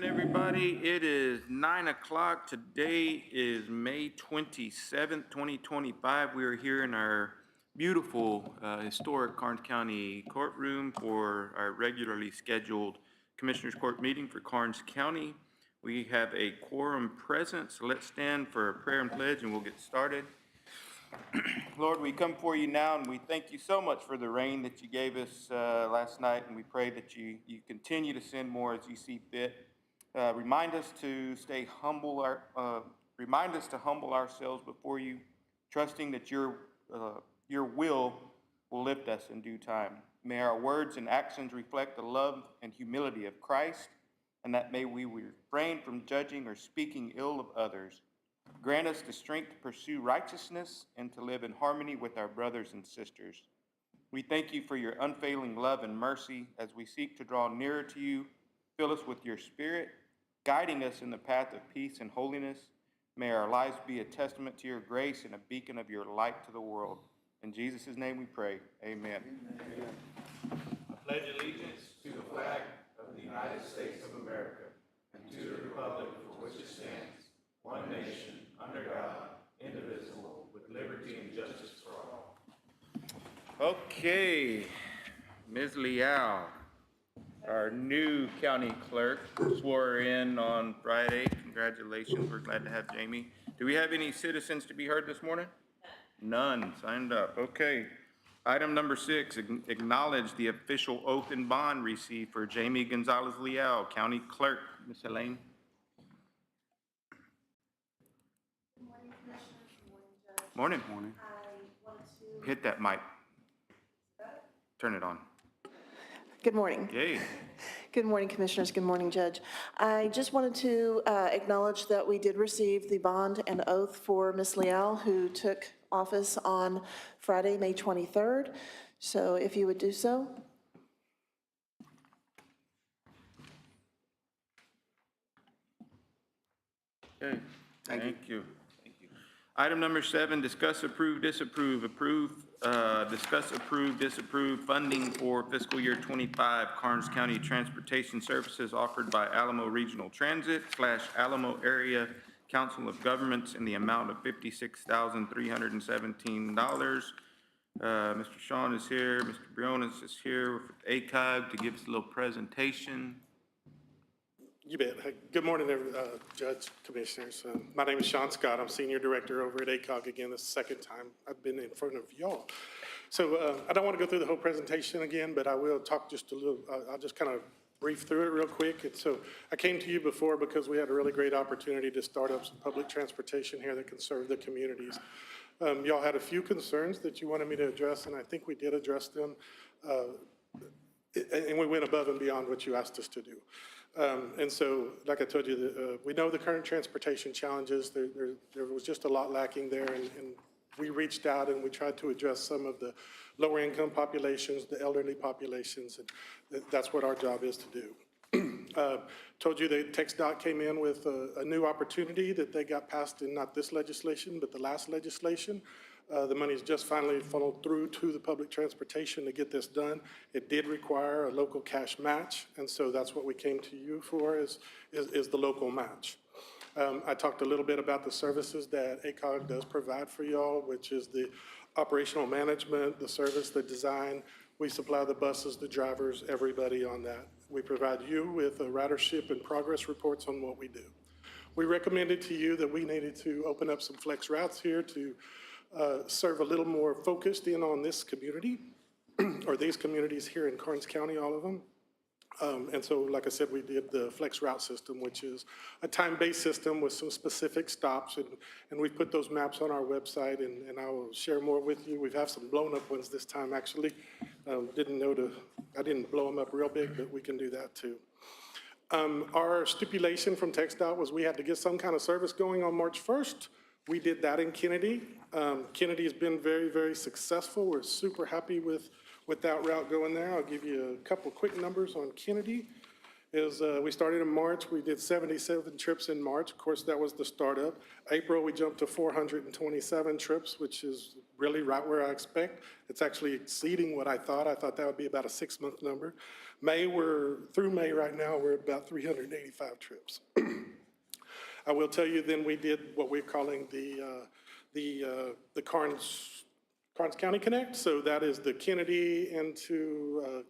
Everybody, it is 9 o'clock. Today is May 27th, 2025. We are here in our beautiful historic Karnes County courtroom for our regularly scheduled Commissioners Court meeting for Karnes County. We have a quorum present, so let's stand for a prayer and pledge and we'll get started. Lord, we come for you now and we thank you so much for the rain that you gave us last night, and we pray that you continue to send more as you see fit. Remind us to humble ourselves before you, trusting that your will lift us in due time. May our words and actions reflect the love and humility of Christ, and that may we refrain from judging or speaking ill of others. Grant us the strength to pursue righteousness and to live in harmony with our brothers and sisters. We thank you for your unfailing love and mercy as we seek to draw nearer to you. Fill us with your spirit, guiding us in the path of peace and holiness. May our lives be a testament to your grace and a beacon of your light to the world. In Jesus' name we pray. Amen. Amen. I pledge allegiance to the flag of the United States of America and to the republic for which it stands, one nation, under God, indivisible, with liberty and justice for all. Okay, Ms. Liao, our new county clerk, swore her in on Friday. Congratulations, we're glad to have Jamie. Do we have any citizens to be heard this morning? None signed up. Okay. Item number 6, acknowledge the official oath and bond received for Jamie Gonzalez Liao, county clerk. Ms. Helene. Morning. Morning. Hit that mic. Turn it on. Good morning. Yay. Good morning, Commissioners. Good morning, Judge. I just wanted to acknowledge that we did receive the bond and oath for Ms. Liao, who took office on Friday, May 23rd. So if you would do so. Okay. Thank you. Item number 7, discuss, approve, disapprove, discuss, approve, disapprove funding for fiscal year 25 Karnes County Transportation Services offered by Alamo Regional Transit / Alamo Area Council of Governments in the amount of $56,317. Mr. Sean is here, Mr. Briones is here with ACOG to give us a little presentation. You bet. Good morning, Judge, Commissioners. My name is Sean Scott. I'm Senior Director over at ACOG. Again, this is the second time I've been in front of y'all. So I don't want to go through the whole presentation again, but I will talk just a little. I'll just kind of brief through it real quick. And so I came to you before because we had a really great opportunity to start up some public transportation here that can serve the communities. Y'all had a few concerns that you wanted me to address, and I think we did address them. And we went above and beyond what you asked us to do. And so, like I told you, we know the current transportation challenges. There was just a lot lacking there, and we reached out and we tried to address some of the lower income populations, the elderly populations, and that's what our job is to do. Told you that TxDOT came in with a new opportunity that they got passed in not this legislation, but the last legislation. The money's just finally funneled through to the public transportation to get this done. It did require a local cash match, and so that's what we came to you for is the local match. I talked a little bit about the services that ACOG does provide for y'all, which is the operational management, the service, the design. We supply the buses, the drivers, everybody on that. We provide you with a ridership and progress reports on what we do. We recommended to you that we needed to open up some flex routes here to serve a little more focused in on this community, or these communities here in Karnes County, all of them. And so, like I said, we did the flex route system, which is a time-based system with some specific stops, and we put those maps on our website, and I will share more with you. We have some blown-up ones this time, actually. I didn't blow them up real big, but we can do that too. Our stipulation from TxDOT was we had to get some kind of service going on March 1st. We did that in Kennedy. Kennedy has been very, very successful. We're super happy with that route going there. I'll give you a couple quick numbers on Kennedy. We started in March. We did 77 trips in March. Of course, that was the startup. April, we jumped to 427 trips, which is really right where I expect. It's actually exceeding what I thought. I thought that would be about a 6-month number. Through May right now, we're at about 385 trips. I will tell you, then we did what we're calling the Karnes County Connect. So that is the Kennedy into,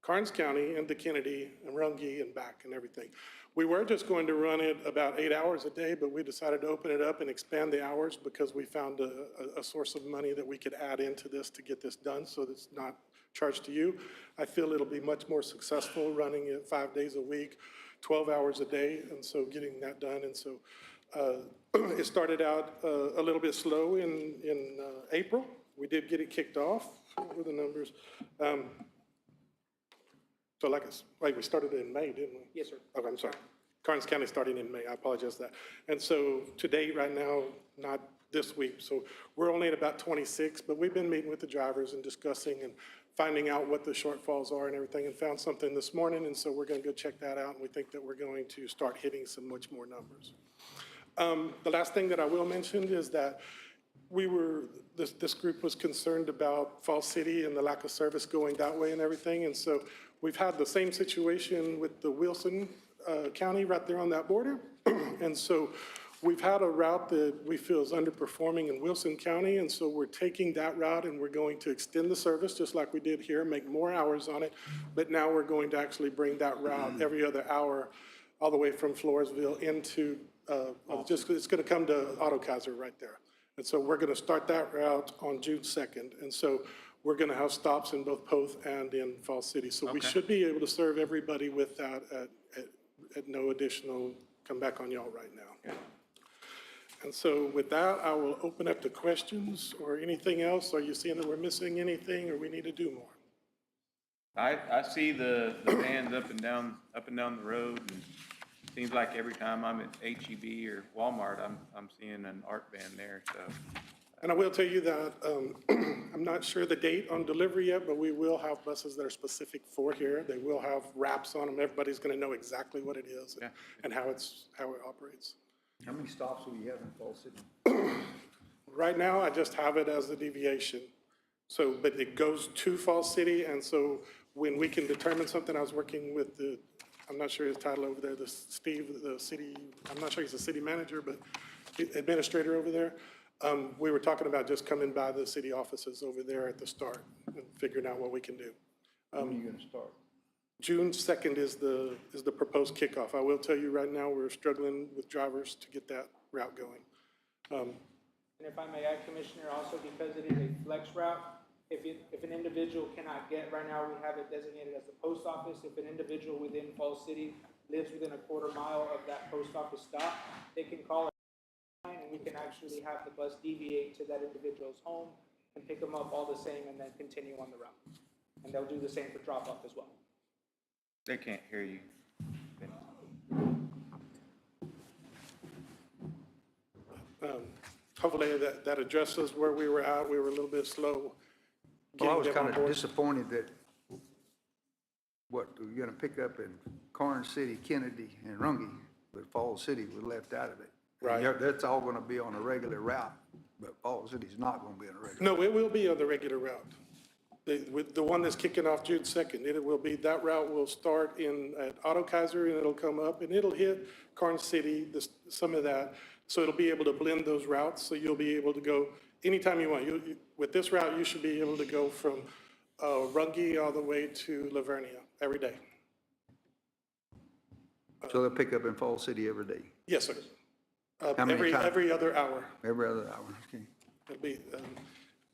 Karnes County into Kennedy and Runge and back and everything. We were just going to run it about 8 hours a day, but we decided to open it up and expand the hours because we found a source of money that we could add into this to get this done so that it's not charged to you. I feel it'll be much more successful running it 5 days a week, 12 hours a day, and so getting that done. And so it started out a little bit slow in April. We did get it kicked off. What were the numbers? So like we started in May, didn't we? Yes, sir. Okay, I'm sorry. Karnes County starting in May, I apologize for that. And so to date, right now, not this week, so we're only at about 26, but we've been meeting with the drivers and discussing and finding out what the shortfalls are and everything, and found something this morning, and so we're gonna go check that out, and we think that we're going to start hitting some much more numbers. The last thing that I will mention is that this group was concerned about Falls City and the lack of service going that way and everything, and so we've had the same situation with the Wilson County right there on that border. And so we've had a route that we feel is underperforming in Wilson County, and so we're taking that route and we're going to extend the service just like we did here, make more hours on it, but now we're going to actually bring that route every other hour all the way from Floresville into, it's gonna come to Otto Kaiser right there. And so we're gonna start that route on June 2nd. And so we're gonna have stops in both Poth and in Falls City. So we should be able to serve everybody with that at no additional come back on y'all right now. And so with that, I will open up to questions or anything else. Are you seeing that we're missing anything or we need to do more? I see the bands up and down the road, and it seems like every time I'm at HEB or Walmart, I'm seeing an art band there, so. And I will tell you that I'm not sure the date on delivery yet, but we will have buses that are specific for here. They will have wraps on them. Everybody's going to know exactly what it is and how it operates. How many stops will you have in Falls City? Right now, I just have it as a deviation. So, but it goes to Falls City, and so when we can determine something, I was working with I'm not sure his title over there, I'm not sure he's a city manager, but administrator over there. We were talking about just coming by the city offices over there at the start and figuring out what we can do. When are you gonna start? June 2nd is the proposed kickoff. I will tell you right now, we're struggling with drivers to get that route going. And if I may add, Commissioner, also because it is a flex route, if an individual cannot get, right now we have it designated as the post office. If an individual within Falls City lives within a quarter mile of that post office stop, they can call it and we can actually have the bus deviate to that individual's home and pick them up all the same and then continue on the route. And they'll do the same for drop off as well. They can't hear you. Hopefully that addresses where we were at. We were a little bit slow. Well, I was getting them kind on of board. disappointed that, you're gonna pick up in Karnes City, Kennedy, and Runge, but Falls City was left out of it. And Right. That's all gonna be on a regular route, but Falls City's not gonna be on a regular. No, it will be on the regular route. With the one that's kicking off June 2nd, it will be, that route will start at Otto Kaiser and it'll come up and it'll hit Karnes City, some of that. So it'll be able to blend those routes. So you'll be able to go anytime you want. With this route, you should be able to go from Runge all the way to Lavernia every day. So they'll pick up in Falls City every day, Yes, sir. How many times? Every other hour. every other hour, okay. It'll be,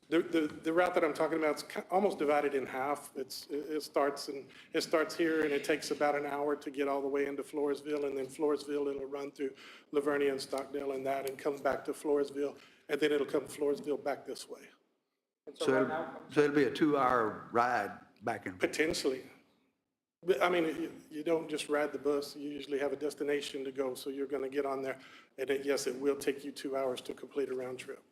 the route that I'm talking about is almost divided in half. It starts here and it takes about an hour to get all the way into Floresville, and then Floresville, it'll run through Lavernia and Stockdale and that and come back to Floresville, and then it'll come Floresville back this way, And So right now, it'll be a 2-hour ride back and forth. potentially. But, I mean, you don't just ride the bus, you usually have a destination to go, so you're gonna get on there, and yes, it will take you 2 hours to complete a round trip.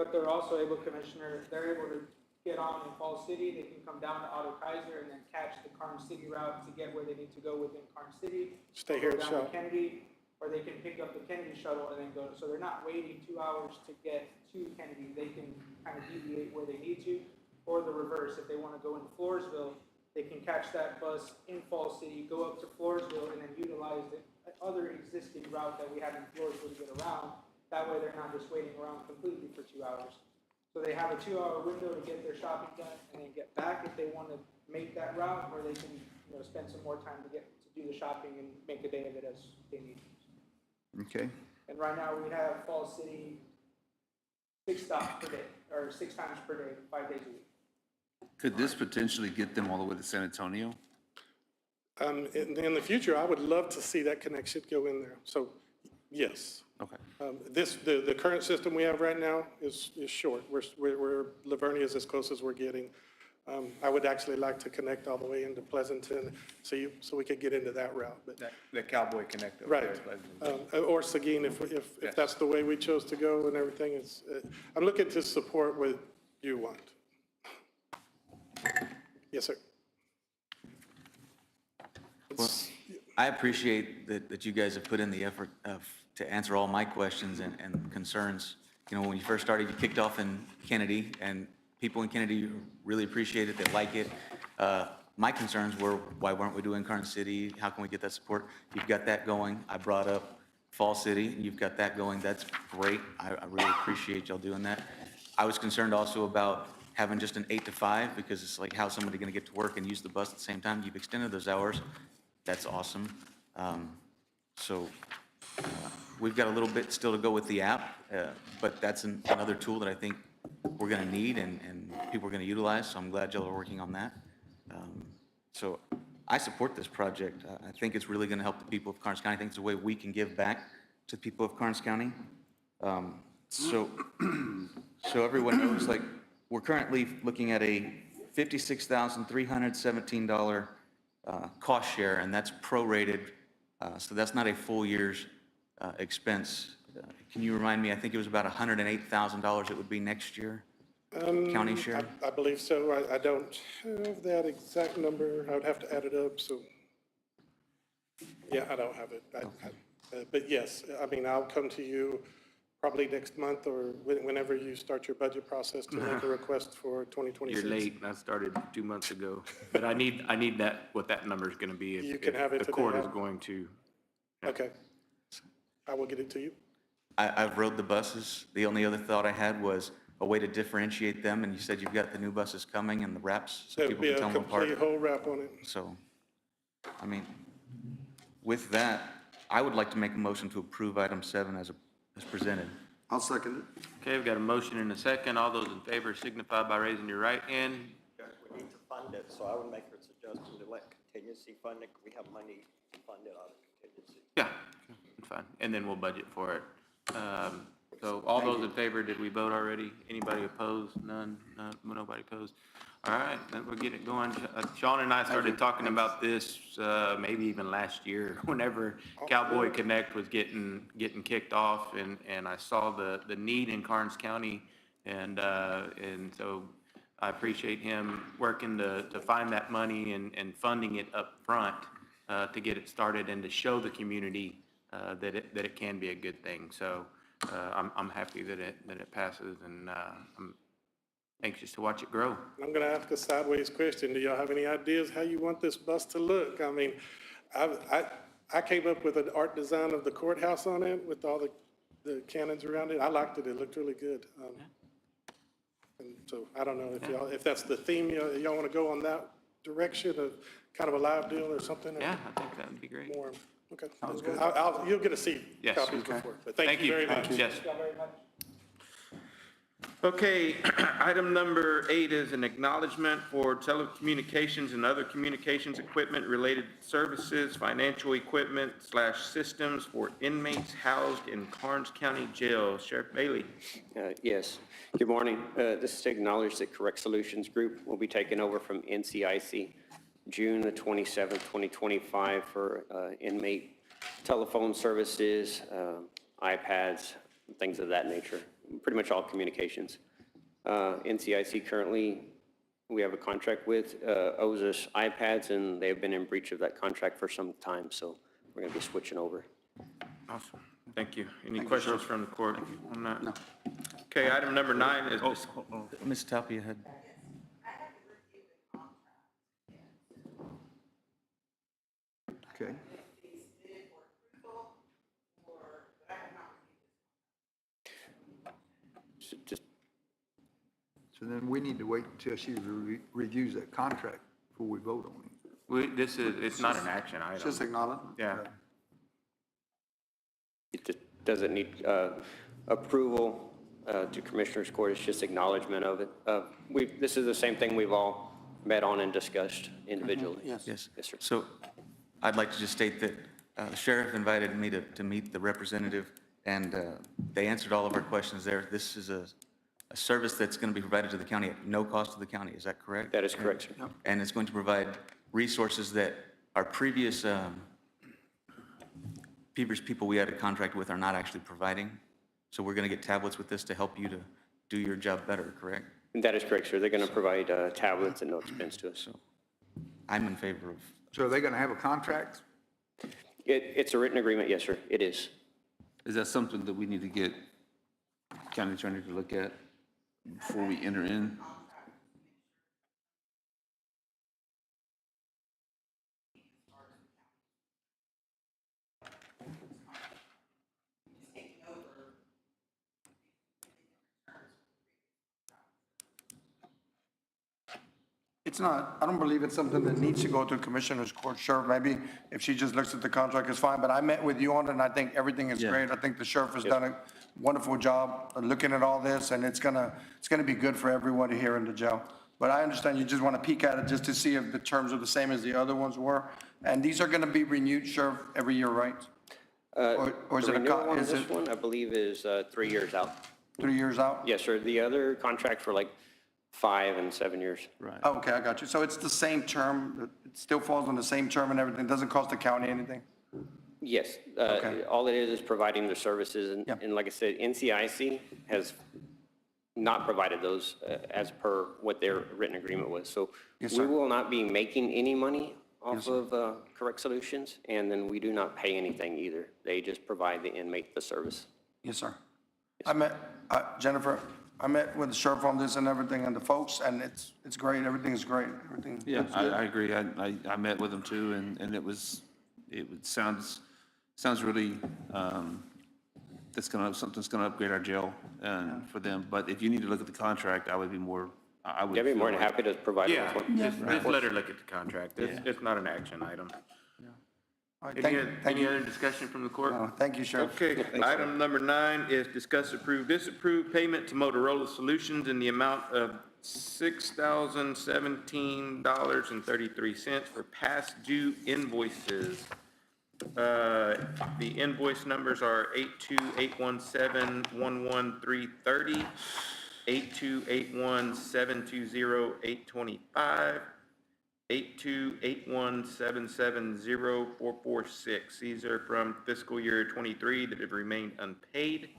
but they're also able, Commissioner, they're able to get on in Falls City. They can come down to Otto Kaiser and then catch the Karnes City route to get where they need to go within Karnes City. Stay here Go and down to shop. Kennedy, or they can pick up the Kennedy shuttle and then go. So they're not waiting 2 hours to get to Kennedy. They can kind of deviate where they need to, or the reverse. If they want to go into Floresville, they can catch that bus in Falls City, go up to Floresville, and then utilize the other existing route that we have in Floresville to get around. That way they're not just waiting around completely for 2 hours. So they have a 2-hour window to get their shopping done and then get back if they want to make that route, or they can, spend some more time to do the shopping and make a day of it as they need. Okay. And right now we have Falls City 6 stops per day, or 6 times per day, 5 days a week. Could this potentially get them all the way to San Antonio? In the future, I would love to see that connection go in there. So, yes. Okay. The current system we have right now is short. Lavernia is as close as we're getting. I would actually like to connect all the way into Pleasanton, so we could get into that route. But The Cowboy Connect over right, there at Pleasanton. or Seguin, if that's the way we chose to go and everything. I'm looking to support what you want. Yes, sir. I appreciate that you guys have put in the effort to answer all my questions and concerns. When you first started, you kicked off in Kennedy, and people in Kennedy really appreciate it, they like it. My concerns were, why weren't we doing Karnes City? How can we get that support? You've got that going. I brought up Falls City, you've got that going. That's great. I really appreciate y'all doing that. I was concerned also about having just an 8 to 5, because it's like, how's somebody gonna get to work and use the bus at the same time? You've extended those hours. That's awesome. We've got a little bit still to go with the app, but that's another tool that I think we're gonna need and people are gonna utilize, so I'm glad y'all are working on that. So I support this project. I think it's really gonna help the people of Karnes County. I think it's a way we can give back to the people of Karnes County. So everyone knows, like, we're currently looking at a $56,317 cost share, and that's prorated, so that's not a full year's expense. Can you remind me, I think it was about $108,000 it would be next year, county share? I believe so. I don't have that exact number. I would have to add it up, so. Yeah, I don't have it. But yes, I mean, I'll come to you probably next month or whenever you start your budget process to make a request for 2026. You're late, I started 2 months ago, but I need that, what that number's gonna be. You can have it The today, court is huh? going to, Okay. I will get it to you. I've rode the buses. The only other thought I had was a way to differentiate them, and you said you've got the new buses coming and the wraps, so There'll people be can a tell them apart. complete whole wrap on it. So, I mean, with that, I would like to make a motion to approve item 7 as presented. I'll second it. okay, we've got a motion and a second. All those in favor signify by raising your right hand. We need to fund it, so I would make a suggestion to let contingency fund it. We have money to fund it out of contingency. Yeah, that's fine, and then we'll budget for it. So all those in favor, did we vote already? Anybody opposed? None, nobody opposed? All right, then we'll get it going. Sean and I started talking about this, maybe even last year, whenever Cowboy Connect was getting kicked off, and I saw the need in Karnes County, and so I appreciate him working to find that money and funding it up front to get it started and to show the community that it can be a good thing. So I'm happy that it passes, and I'm anxious to watch it grow. I'm going to ask a sideways question. Do y'all have any ideas how you want this bus to look? I mean, I came up with an art design of the courthouse on it with all the cannons around it. I liked it. It looked really good. And so I don't know if that's the theme, y'all want to go on that direction of kind of a live deal or something? Yeah, I think that would be great. More, okay. You'll get to see Yes. copies before, but thank you very much. Yes. Thank you very much. Okay, item number 8 is an acknowledgement for telecommunications and other communications equipment related services, financial equipment / systems for inmates housed in Karnes County Jail. Sheriff Bailey. Yes. Good morning. This is to acknowledge that Correct Solutions Group will be taking over from NCIC June the 27th, 2025 for inmate telephone services, iPads, things of that nature, pretty much all communications. NCIC currently, we have a contract with, owes us iPads, and they have been in breach of that contract for some time, so we're going to be switching over. Awesome. Thank you. Any questions from the court on that? No. Okay, item number 9 is, Ms. Tapia had. Okay. Just, So then we need to wait until she reviews that contract before we vote on it. it's not an action item. Just acknowledge. Yeah. it just doesn't need approval to Commissioners Court, it's just acknowledgement of it. This is the same thing we've all met on and discussed individually. Yes. Yes, sir. So I'd like to just state that the sheriff invited me to meet the representative, and they answered all of our questions there. This is a service that's going to be provided to the county at no cost to the county. Is that correct? That is correct, sir. And it's going to provide resources that our previous people we had a contract with are not actually providing. So we're going to get tablets with this to help you to do your job better, correct? That is correct, sir. They're going to provide tablets at no expense to us. So I'm in favor of. So are they going to have a contract? It's a written agreement, yes, sir. It is. Is that something that we need to get county attorney to look at before we enter in? It's not, I don't believe it's something that needs to go to Commissioner's Court. Sure, maybe if she just looks at the contract, it's fine, but I met with you on it, and I think everything is Yeah. great. I think the sheriff has done a wonderful job of looking at all this, and it's gonna be good for everyone here in the jail. But I understand you just want to peek at it just to see if the terms are the same as the other ones were. And these are gonna be renewed, Sheriff, every year, right? Or is The it a, renewal on is this it one, I believe, is 3 years out. 3 years out? Yes, sir. The other contract for like 5 and 7 years. Right. Oh, okay, I got you. So it's the same term, it still falls on the same term and everything, doesn't cost the county anything? Yes, Okay. all it is providing the services, and, Yeah. and like I said, NCIC has not provided those as per what their written agreement was. So Yes, we sir. will not be making any money off of Correct Solutions, and then we do not pay anything either. They just provide the inmate the service. Yes, sir. I met, Jennifer, I met with the sheriff on this and everything and the folks, and it's great, everything is great, everything. Yeah, looks good. I agree. I met with them too, and it sounds really, something's gonna upgrade our jail and for them. But if you need to look at the contract, I would be more, I would. I'd be feel more than like- happy to provide it Yeah, with one. just let her look at the contract. It's not an action item. All right, Any thank you. other discussion from the court? Thank you, Sheriff. Okay, item number 9 is discuss, approve, disapprove payment to Motorola Solutions in the amount of $6,017.33 for past due invoices. The invoice numbers are 828171130, 8281720,825, 8281770,446. These are from fiscal year '23 that have remained unpaid.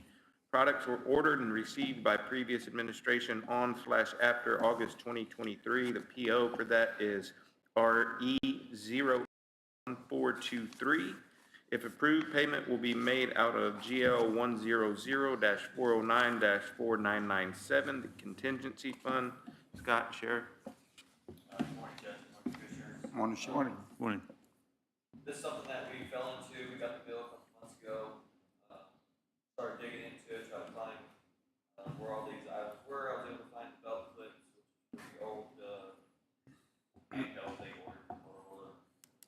Products were ordered and received by previous administration on/after August 2023. The PO for that is RE01423. If approved, payment will be made out of GL 100-409-4997, the contingency fund. Scott, Sheriff? Morning, Sheriff. Morning. This is something that we fell into, we got the bill a couple months ago, started digging into it, trying to find where all these items were. I was able to find the belt clips, which is the old handheld they ordered from Motorola.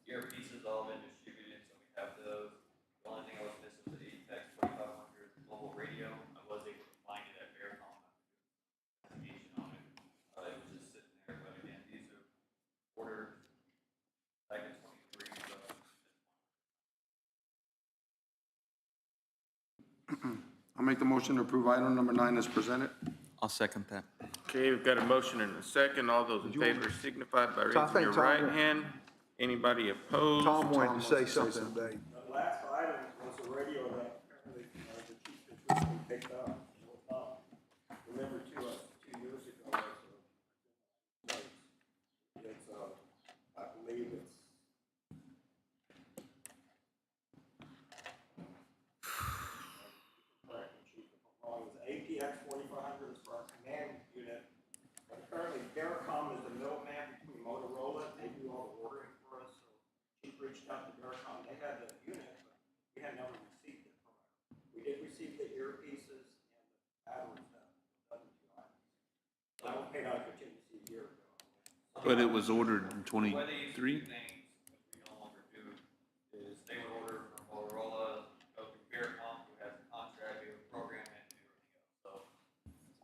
Earpieces all been distributed, so we have those. The only thing I was missing was the ATEX 2500 mobile radio. I was able to find it at Bearcom. Investigation on it. It was just sitting there, but again, these are ordered back in '23, so. I'll make the motion to approve item number 9 as presented. I'll second that. Okay, we've got a motion and a second. All those in favor signify by So I raising think your Tom right wa- hand. Anybody opposed? Tom wanted to say something today. The last item was a radio that apparently the chief recently picked up. Remember 2 years ago, it's, I believe it's chief reached out to Vericom, they had the unit, but we had never received it from her. We did receive the earpieces and the batteries, the other two items. So I paid out a contingency a year ago. But it was ordered in The way they used to 23? do things, which we no longer do, is they would order from Motorola, go through Vericom, who has a contract, they would program it and do everything else. So,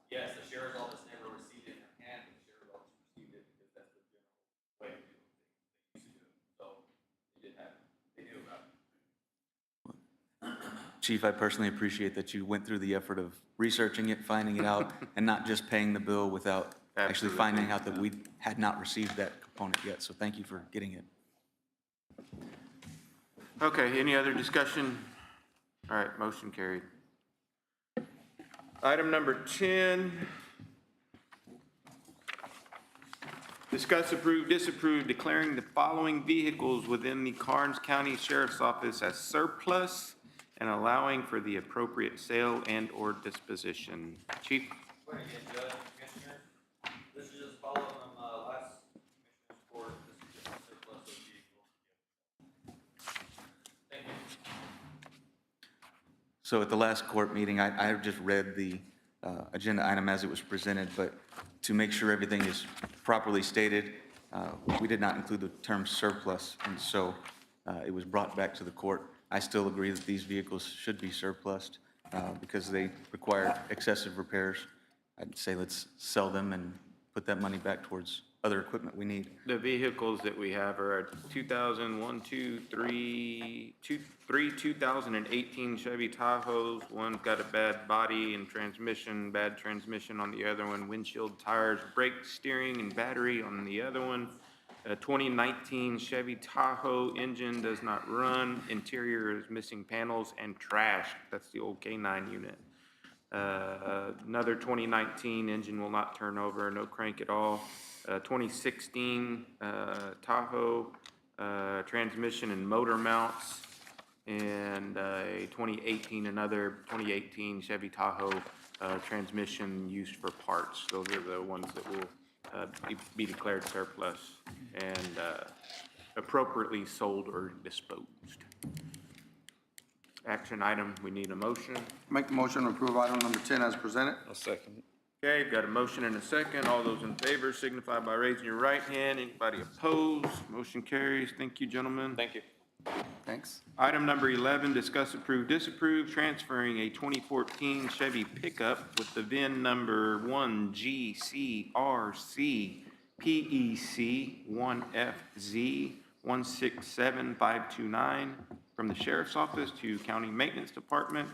yes, the sheriff's office never received it in their hand, but the sheriff's office received it because that's the general way to do it. They used to do it. So, they did have, they knew about it. Chief, I personally appreciate that you went through the effort of researching it, finding it out, and not just paying the bill without actually Absolutely. finding out that we had not received that component yet. So thank you for getting it. Okay, any other discussion? All right, motion carried. Item number 10. Discuss, approve, disapprove, declaring the following vehicles within the Karnes County Sheriff's Office as surplus and allowing for the appropriate sale and/or disposition. Chief? Morning again, Judge, Commissioners. This is just follow from, last Commissioner's Court. This is just a surplus of vehicles. Thank you. So at the last court meeting, I just read the agenda item as it was presented, but to make sure everything is properly stated, we did not include the term surplus, and so it was brought back to the court. I still agree that these vehicles should be surplused because they require excessive repairs. I'd say let's sell them and put that money back towards other equipment we need. The vehicles that we have are three 2018 Chevy Tahoes. One's got a bad body and transmission, bad transmission on the other one, windshield, tires, brake, steering, and battery on the other one. A 2019 Chevy Tahoe engine does not run, interior is missing panels and trashed. That's the old K9 unit. Another 2019 engine will not turn over, no crank at all. 2016 Tahoe, transmission and motor mounts, and a 2018, another 2018 Chevy Tahoe, transmission used for parts. Those are the ones that will be declared surplus and appropriately sold or disposed. Action item, we need a motion. Make a motion to approve item number 10 as presented. I'll second. Okay, we've got a motion and a second. All those in favor signify by raising your right hand. Anybody opposed? Motion carries. Thank you, gentlemen. Thank you. Thanks. Item number 11, discuss, approve, disapprove, transferring a 2014 Chevy pickup with the VIN number 1GCRC PEC1FZ167529 from the Sheriff's Office to County Maintenance Department.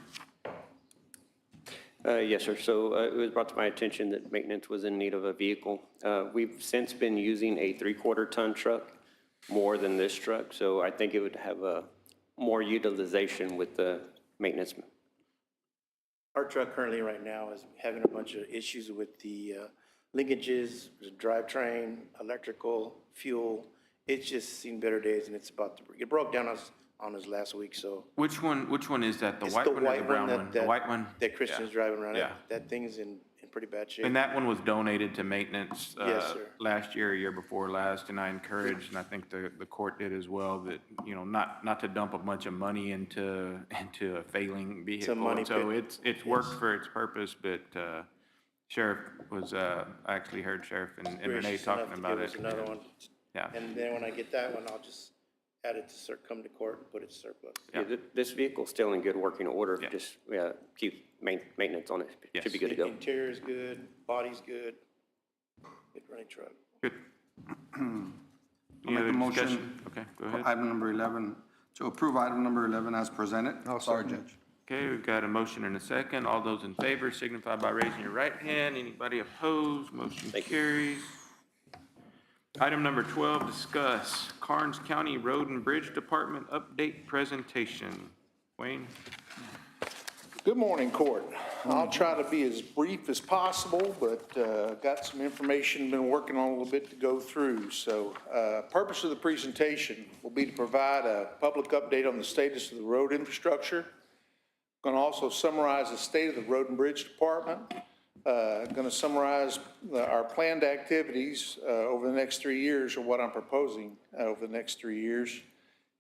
Yes, sir. So it was brought to my attention that maintenance was in need of a vehicle. We've since been using a 3/4 ton truck more than this truck, so I think it would have a more utilization with the maintenance. Our truck currently right now is having a bunch of issues with the linkages, the drivetrain, electrical, fuel. It's just seen better days and it's about to, it broke down on us last week, so. Which one is that? The It's white the one or the white brown one one? The white one? That Christian's driving around. Yeah. That thing is in pretty bad shape. And that one was donated to maintenance Yes, sir. last year, year before last, and I encouraged, and I think the court did as well, that, you know, not to dump a bunch of money into a failing vehicle. money So pit. it's worked for its purpose, but Sheriff was, I actually heard Sheriff and Renee Gracious talking enough to about give it. us another one. Yeah, And then when I get that one, I'll just add it to come to court and put it surplus. Yeah. This vehicle's still in good working order. Yeah. Just keep maintenance on it. Yes. Should be good to go. Interior's good, body's good. Good running truck. good. I'll Any make other a motion discussion? Okay, go for ahead. item number 11, to approve item number 11 as presented. Sorry, second it. Judge. Okay, we've got a motion and a second. All those in favor signify by raising your right hand. Anybody opposed? Motion Thank you. carries. Item number 12, discuss Karnes County Road and Bridge Department update presentation. Wayne? Good morning, Court. I'll try to be as brief as possible, but got some information, been working on a little bit to go through. So purpose of the presentation will be to provide a public update on the status of the road infrastructure. Going to also summarize the state of the Road and Bridge Department. Going to summarize our planned activities over the next 3 years, or what I'm proposing over the next 3 years.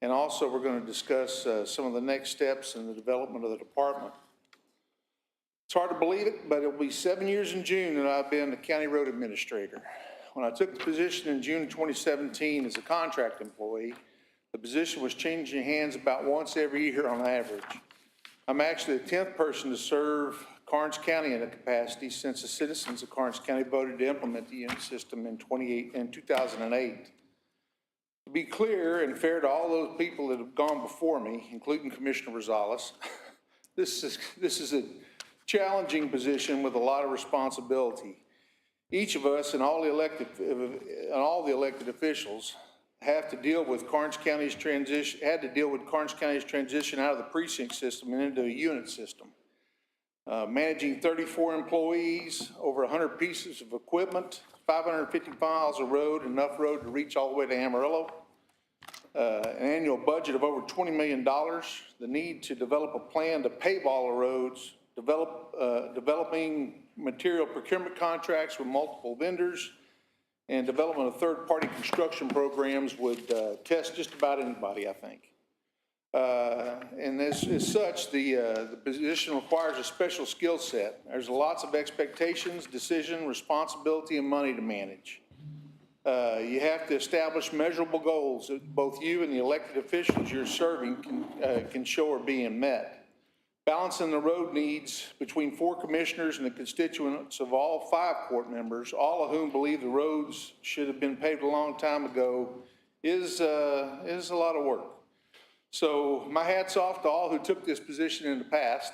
And also, we're going to discuss some of the next steps in the development of the department. It's hard to believe it, but it'll be 7 years in June that I've been the county road administrator. When I took the position in June of 2017 as a contract employee, the position was changing hands about once every year on average. I'm actually the 10th person to serve Karnes County in a capacity since the citizens of Karnes County voted to implement the unit system in 2008. To be clear and fair to all those people that have gone before me, including Commissioner Rosales, this is a challenging position with a lot of responsibility. Each of us and all the elected officials have to deal with Karnes County's transition, had to deal with Karnes County's transition out of the precinct system and into a unit system. Managing 34 employees, over 100 pieces of equipment, 550 miles of road, enough road to reach all the way to Amarillo, an annual budget of over $20 million, the need to develop a plan to pave all the roads, developing material procurement contracts with multiple vendors, and development of third-party construction programs would test just about anybody, I think. And as such, the position requires a special skill set. There's lots of expectations, decision, responsibility, and money to manage. You have to establish measurable goals that both you and the elected officials you're serving can show are being met. Balancing the road needs between 4 commissioners and the constituents of all 5 court members, all of whom believe the roads should have been paved a long time ago, is a lot of work. So my hat's off to all who took this position in the past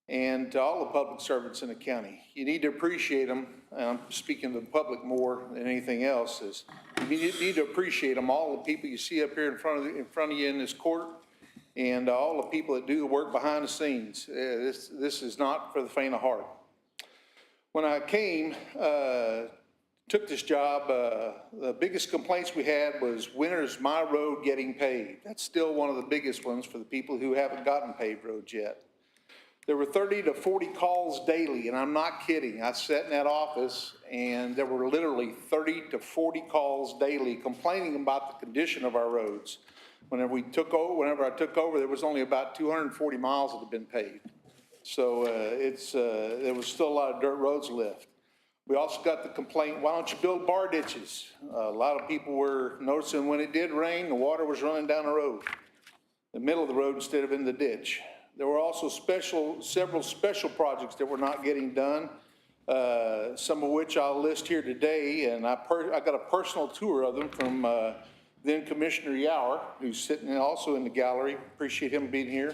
and to all the public servants in the county. You need to appreciate them, and I'm speaking to the public more than anything else, is you need to appreciate them, all the people you see up here in front of you in this court, and all the people that do the work behind the scenes. This is not for the faint of heart. When I came, took this job, the biggest complaints we had was, when is my road getting paved? That's still one of the biggest ones for the people who haven't gotten paved roads yet. There were 30 to 40 calls daily, and I'm not kidding. I sat in that office, and there were literally 30 to 40 calls daily complaining about the condition of our roads. Whenever I took over, there was only about 240 miles that had been paved. So there was still a lot of dirt roads left. We also got the complaint, why don't you build bar ditches? A lot of people were noticing when it did rain, the water was running down the road, the middle of the road instead of in the ditch. There were also several special projects that were not getting done, some of which I'll list here today, and I got a personal tour of them from then Commissioner Yower, who's sitting also in the gallery. Appreciate him being here.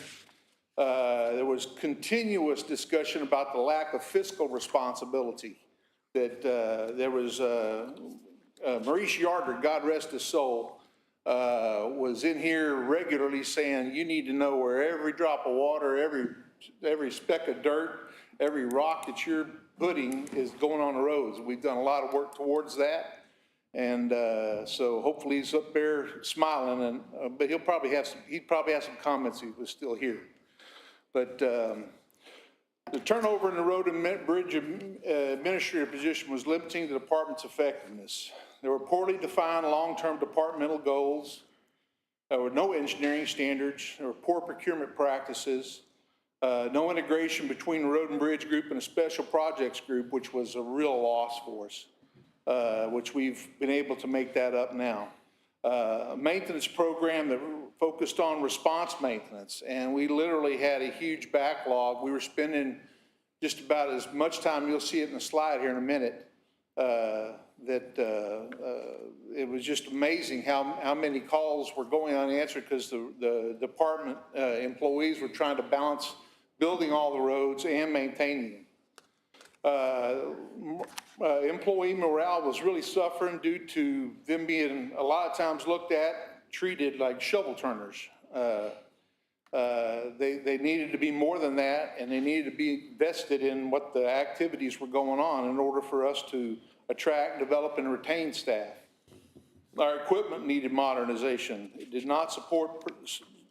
There was continuous discussion about the lack of fiscal responsibility. That there was Maurice Yarder, God rest his soul, was in here regularly saying, you need to know where every drop of water, every speck of dirt, every rock that you're putting is going on the roads. We've done a lot of work towards that. And so hopefully he's up there smiling, but he'd probably have some comments if he was still here. But the turnover in the road and bridge administrative position was limiting the department's effectiveness. There were poorly defined long-term departmental goals. There were no engineering standards. There were poor procurement practices. No integration between the road and bridge group and a special projects group, which was a real loss for us. Which we've been able to make that up now. A maintenance program that focused on response maintenance, and we literally had a huge backlog. We were spending just about as much time, you'll see it in the slide here in a minute, it was just amazing how many calls were going unanswered because the department employees were trying to balance building all the roads and maintaining them. Employee morale was really suffering due to them being a lot of times treated like shovel turners. They needed to be more than that, and they needed to be vested in what the activities were going on in order for us to attract, develop, and retain staff. Our equipment needed modernization. It did not support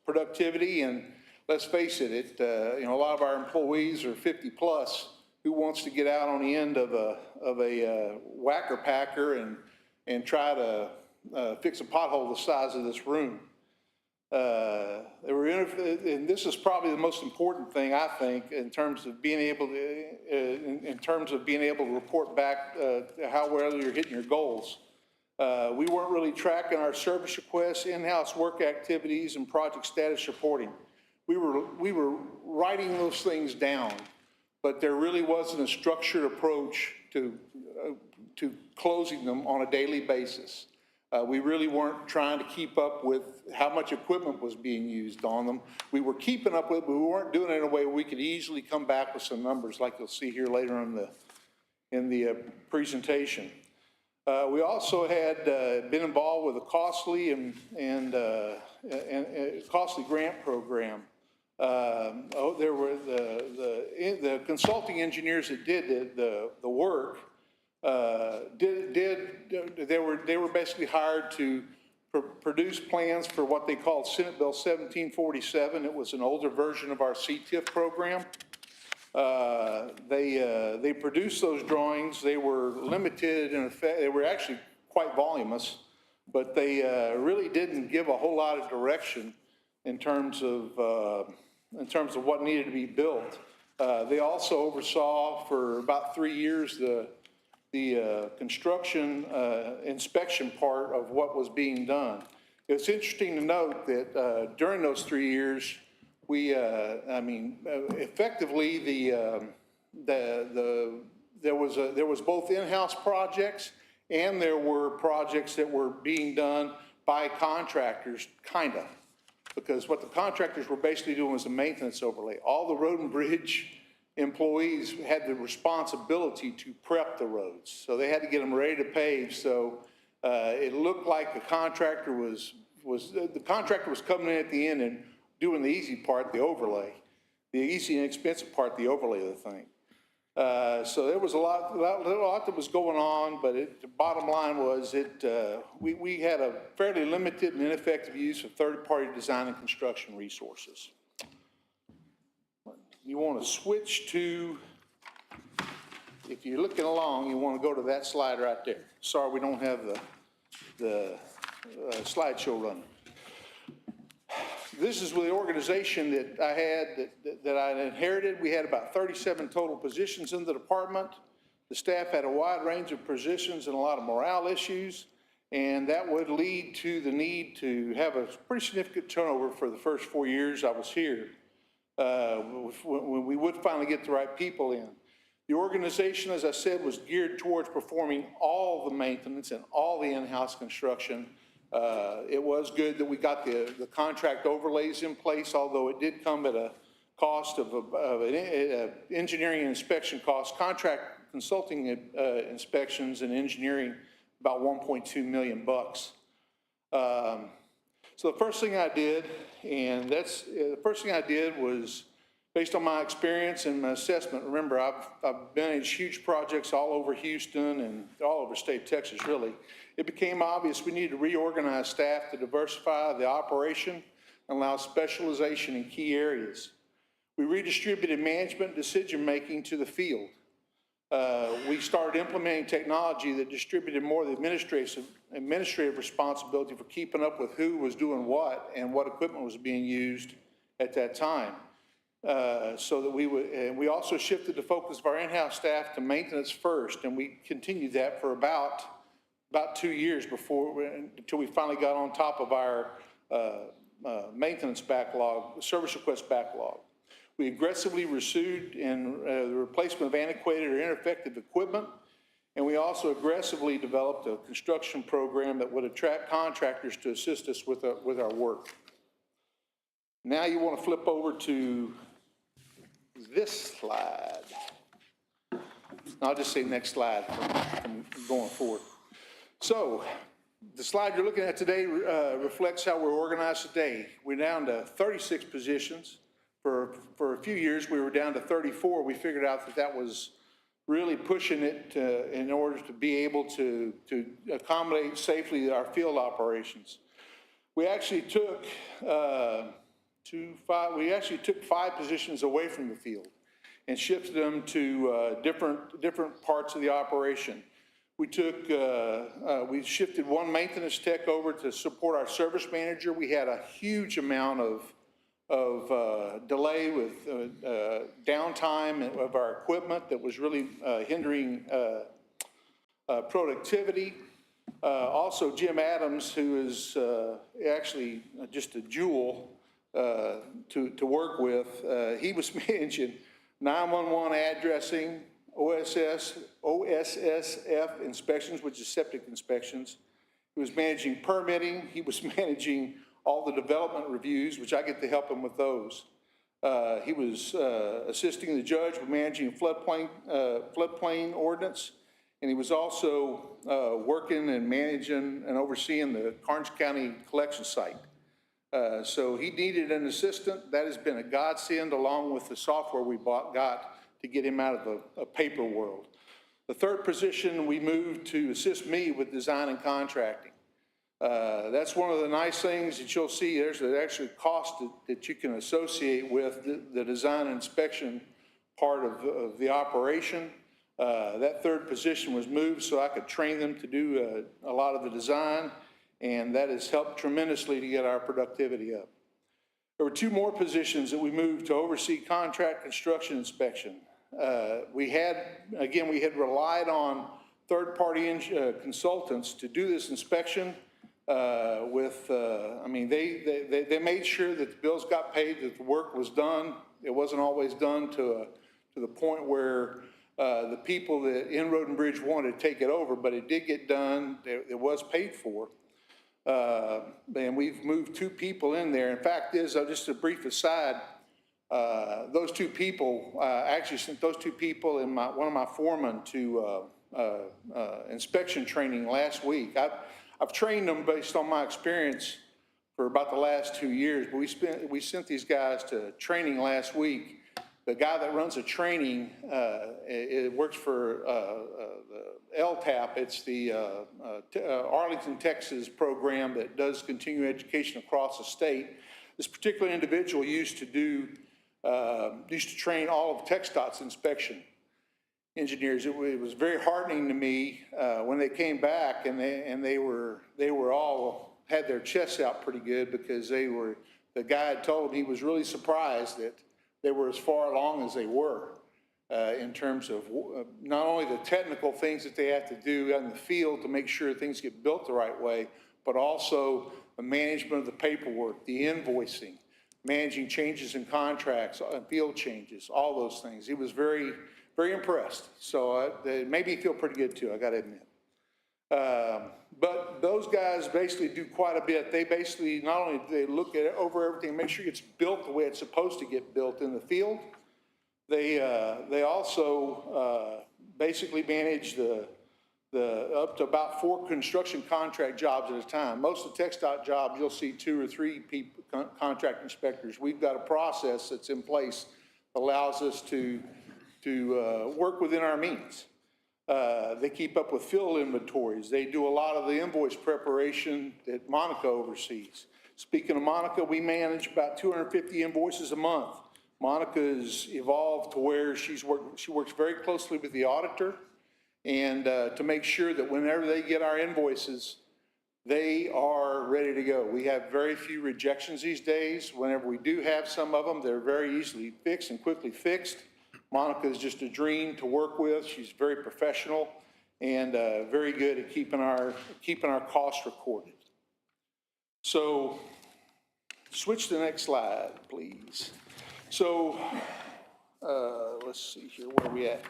productivity, and let's face it, a lot of our employees are 50 plus. Who wants to get out on the end of a whacker packer and try to fix a pothole the size of this room? And this is probably the most important thing, I think, in terms of being able to, in terms of being able to report back how well you're hitting your goals. We weren't really tracking our service requests, in-house work activities, and project status reporting. We were writing those things down, but there really wasn't a structured approach to closing them on a daily basis. We really weren't trying to keep up with how much equipment was being used on them. We were keeping up with it, but we weren't doing it in a way where we could easily come back with some numbers like you'll see here later in the presentation. We also had been involved with a costly and costly grant program. There were the consulting engineers that did the work. They were basically hired to produce plans for what they called Senate Bill 1747. It was an older version of our CTIF program. They produced those drawings. They were limited in effect. They were actually quite voluminous, but they really didn't give a whole lot of direction in terms of what needed to be built. They also oversaw for about 3 years the construction inspection part of what was being done. It's interesting to note that during those 3 years, we, effectively, there was both in-house projects and there were projects that were being done by contractors, kind of, because what the contractors were basically doing was a maintenance overlay. All the road and bridge employees had the responsibility to prep the roads. So they had to get them ready to pave. So it looked like the contractor was coming in at the end and doing the easy part, the overlay, the easy and expensive part, the overlay of the thing. So there was a lot that was going on, but the bottom line was we had a fairly limited and ineffective use of third-party design and construction resources. You want to switch to, if you're looking along, you want to go to that slide right there. Sorry, we don't have the slideshow running. This is the organization that I had, that I inherited. We had about 37 total positions in the department. The staff had a wide range of positions and a lot of morale issues, and that would lead to the need to have a pretty significant turnover for the first 4 years I was here. When we would finally get the right people in. The organization, as I said, was geared towards performing all the maintenance and all the in-house construction. It was good that we got the contract overlays in place, although it did come at a cost of an engineering and inspection cost. Contract consulting inspections and engineering, about $1.2 million. So the first thing I did, was based on my experience and my assessment. Remember, I've managed huge projects all over Houston and all over state of Texas, really. It became obvious we needed to reorganize staff to diversify the operation and allow specialization in key areas. We redistributed management decision-making to the field. We started implementing technology that distributed more of the administrative responsibility for keeping up with who was doing what and what equipment was being used at that time. So that we also shifted the focus of our in-house staff to maintenance first, and we continued that for about 2 years until we finally got on top of our maintenance backlog, service request backlog. We aggressively pursued the replacement of antiquated or ineffective equipment, and we also aggressively developed a construction program that would attract contractors to assist us with our work. Now you want to flip over to this slide. I'll just say next slide from going forward. So the slide you're looking at today reflects how we're organized today. We're down to 36 positions. For a few years, we were down to 34. We figured out that was really pushing it in order to be able to accommodate safely our field operations. We actually took 5 positions away from the field and shifted them to different parts of the operation. We shifted one maintenance tech over to support our service manager. We had a huge amount of delay with downtime of our equipment that was really hindering productivity. Also, Jim Adams, who is actually just a jewel to work with, he was managing 911 addressing, OSSF inspections, which is septic inspections. He was managing permitting. He was managing all the development reviews, which I get to help him with those. He was assisting the judge with managing floodplain ordinance. And he was also working and managing and overseeing the Karnes County collection site. So he needed an assistant. That has been a godsend, along with the software we got to get him out of a paper world. The third position we moved to assist me with design and contracting. That's one of the nice things that you'll see. There's actually cost that you can associate with the design and inspection part of the operation. That third position was moved so I could train them to do a lot of the design, and that has helped tremendously to get our productivity up. There were two more positions that we moved to oversee contract construction inspection. We had relied on third-party consultants to do this inspection. They made sure that the bills got paid, that the work was done. It wasn't always done to the point where the people that in Road and Bridge wanted to take it over, but it did get done. It was paid for. And we've moved two people in there. In fact, just a brief aside, those two people, actually sent those two people and one of my foremen to inspection training last week. I've trained them based on my experience for about the last 2 years, but we sent these guys to training last week. The guy that runs the training, it works for LTAP. It's the Arlington, Texas program that does continuing education across the state. This particular individual used to train all of TxDOT's inspection engineers. It was very heartening to me when they came back and they were all had their chests out pretty good, because the guy had told him he was really surprised that they were as far along as they were in terms of not only the technical things that they have to do in the field to make sure things get built the right way, but also the management of the paperwork, the invoicing, managing changes in contracts, field changes, all those things. He was very, very impressed. So it made me feel pretty good too, I got to admit. But those guys basically do quite a bit. They basically, not only do they look at over everything, make sure it gets built the way it's supposed to get built in the field, they also basically manage the up to about 4 construction contract jobs at a time. Most of the TxDOT jobs, you'll see 2 or 3 people, contract inspectors. We've got a process that's in place that allows us to work within our means. They keep up with field inventories. They do a lot of the invoice preparation that Monica oversees. Speaking of Monica, we manage about 250 invoices a month. Monica's evolved to where she works very closely with the auditor, and to make sure that whenever they get our invoices, they are ready to go. We have very few rejections these days. Whenever we do have some of them, they're very easily fixed and quickly fixed. Monica is just a dream to work with. She's very professional and very good at keeping our costs recorded. So switch to the next slide, please. So let's see here, where are we at?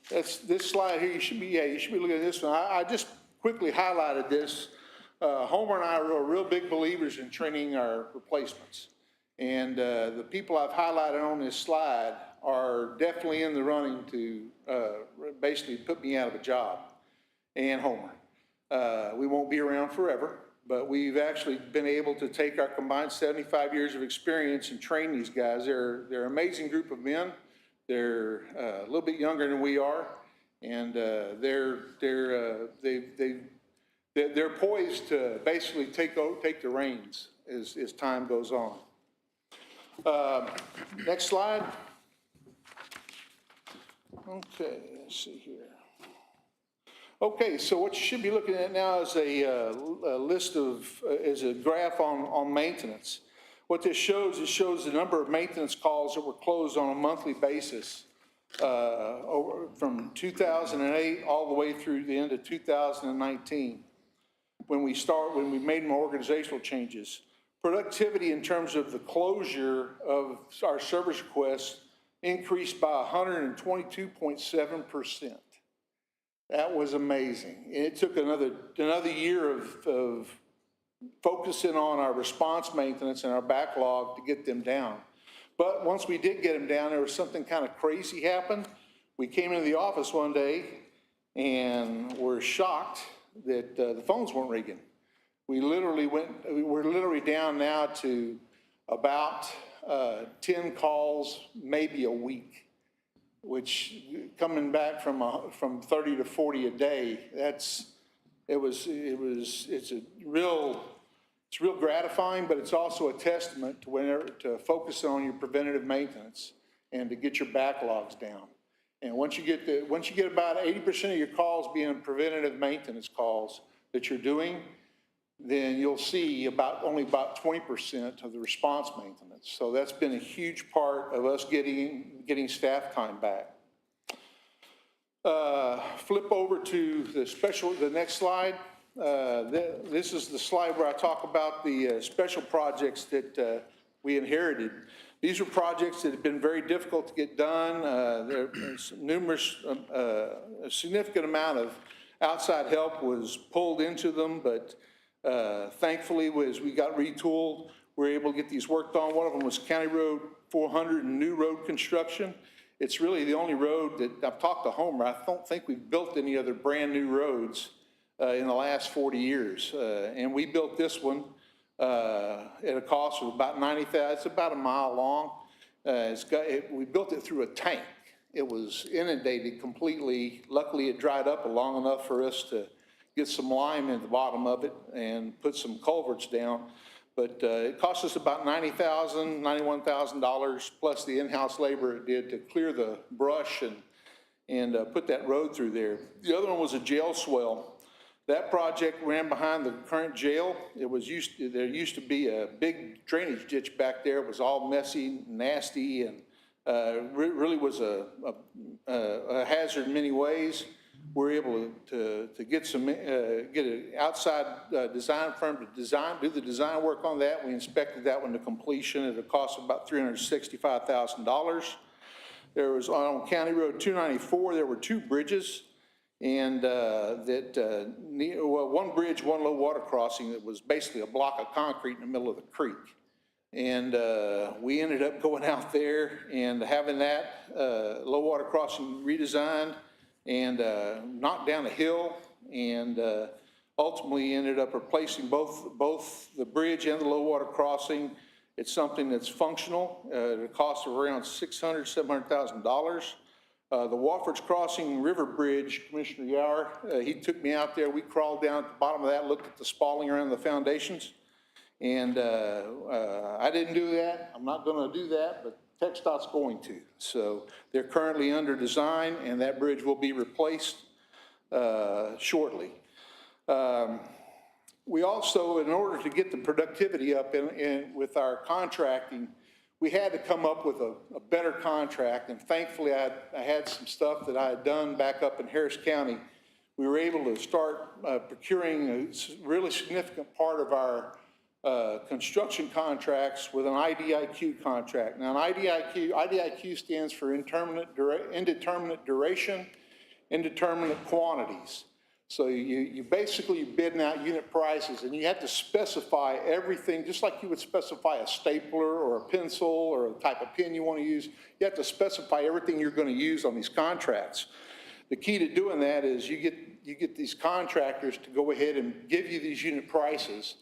That's this slide here. You should be looking at this one. I just quickly highlighted this. Homer and I are real big believers in training our replacements. And the people I've highlighted on this slide are definitely in the running to basically put me out of a job, and Homer. We won't be around forever, but we've actually been able to take our combined 75 years of experience and train these guys. They're an amazing group of men. They're a little bit younger than we are, and they're poised to basically take the reins as time goes on. Next slide. Okay, let's see here. Okay, so what you should be looking at now is a list of, is a graph on maintenance. What this shows, it shows the number of maintenance calls that were closed on a monthly basis from 2008 all the way through the end of 2019 when we made more organizational changes. Productivity in terms of the closure of our service requests increased by 122.7%. That was amazing. It took another year of focusing on our response maintenance and our backlog to get them down. But once we did get them down, there was something kind of crazy happened. We came into the office one day and were shocked that the phones weren't ringing. We're literally down now to about 10 calls, maybe a week, which coming back from 30 to 40 a day, it's real gratifying, but it's also a testament to focus on your preventative maintenance and to get your backlogs down. And once you get about 80% of your calls being preventative maintenance calls that you're doing, then you'll see only about 20% of the response maintenance. So that's been a huge part of us getting staff time back. Flip over to the next slide. This is the slide where I talk about the special projects that we inherited. These are projects that have been very difficult to get done. There's a significant amount of outside help was pulled into them, but thankfully, as we got retooled, we were able to get these worked on. One of them was County Road 400 and new road construction. It's really the only road that I've talked to Homer. I don't think we've built any other brand new roads in the last 40 years. And we built this one at a cost of about $90,000. It's about a mile long. We built it through a tank. It was inundated completely. Luckily, it dried up long enough for us to get some lime in the bottom of it and put some culverts down. But it cost us about $90,000, $91,000 plus the in-house labor it did to clear the brush and put that road through there. The other one was a jail swell. That project ran behind the current jail. There used to be a big drainage ditch back there. It was all messy, nasty, and really was a hazard in many ways. We're able to get an outside design firm to do the design work on that. We inspected that one to completion at a cost of about $365,000. There was on County Road 294, there were two bridges, and one bridge, one low water crossing that was basically a block of concrete in the middle of the creek. And we ended up going out there and having that low water crossing redesigned and knocked down a hill, and ultimately ended up replacing both the bridge and the low water crossing. It's something that's functional at a cost of around $600,000, $700,000. The Wofford's Crossing River Bridge, Commissioner Yauer, he took me out there. We crawled down at the bottom of that, looked at the spalling around the foundations, and I didn't do that. I'm not going to do that, but TxDOT's going to. So they're currently under design, and that bridge will be replaced shortly. We also, in order to get the productivity up with our contracting, we had to come up with a better contract, and thankfully I had some stuff that I had done back up in Harris County. We were able to start procuring a really significant part of our construction contracts with an IDIQ contract. Now, an IDIQ stands for indeterminate duration, indeterminate quantities. So you basically bidding out unit prices, and you have to specify everything, just like you would specify a stapler or a pencil or a type of pen you want to use. You have to specify everything you're going to use on these contracts. The key to doing that is you get these contractors to go ahead and give you these unit prices,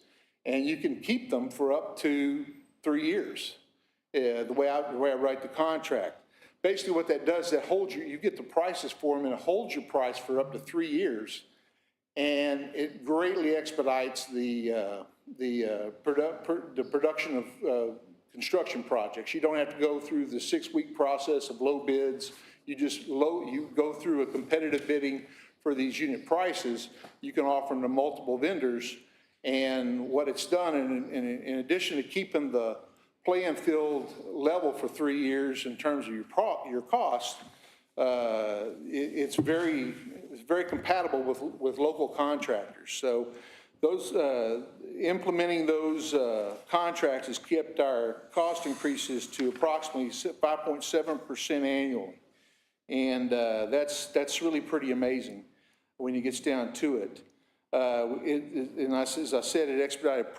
and you can keep them for up to 3 years, the way I write the contract. Basically what that does, that holds you get the prices for them, and it holds your price for up to 3 years. And it greatly expedites the production of construction projects. You don't have to go through the 6-week process of low bids. You go through a competitive bidding for these unit prices, you can offer them to multiple vendors. And what it's done, in addition to keeping the playing field level for 3 years in terms of your cost, it's very compatible with local contractors. So those implementing those contracts has kept our cost increases to approximately 5.7% annually, and that's really pretty amazing when it gets down to it. And as I said, it expedited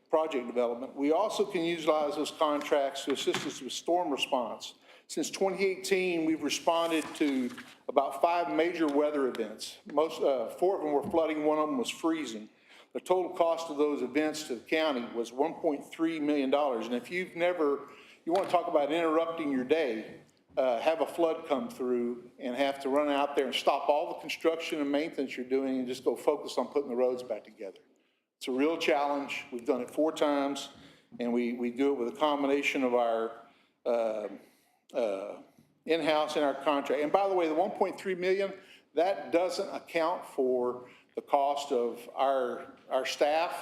project development. We also can utilize those contracts to assist us with storm response. Since 2018, we've responded to about 5 major weather events. 4 of them were flooding, 1 of them was freezing. The total cost of those events to the county was $1.3 million. And if you want to talk about interrupting your day, have a flood come through and have to run out there and stop all the construction and maintenance you're doing and just go focus on putting the roads back together. It's a real challenge. We've done it 4 times, and we do it with a combination of our in-house and our contract. And by the way, the $1.3 million, that doesn't account for the cost of our staff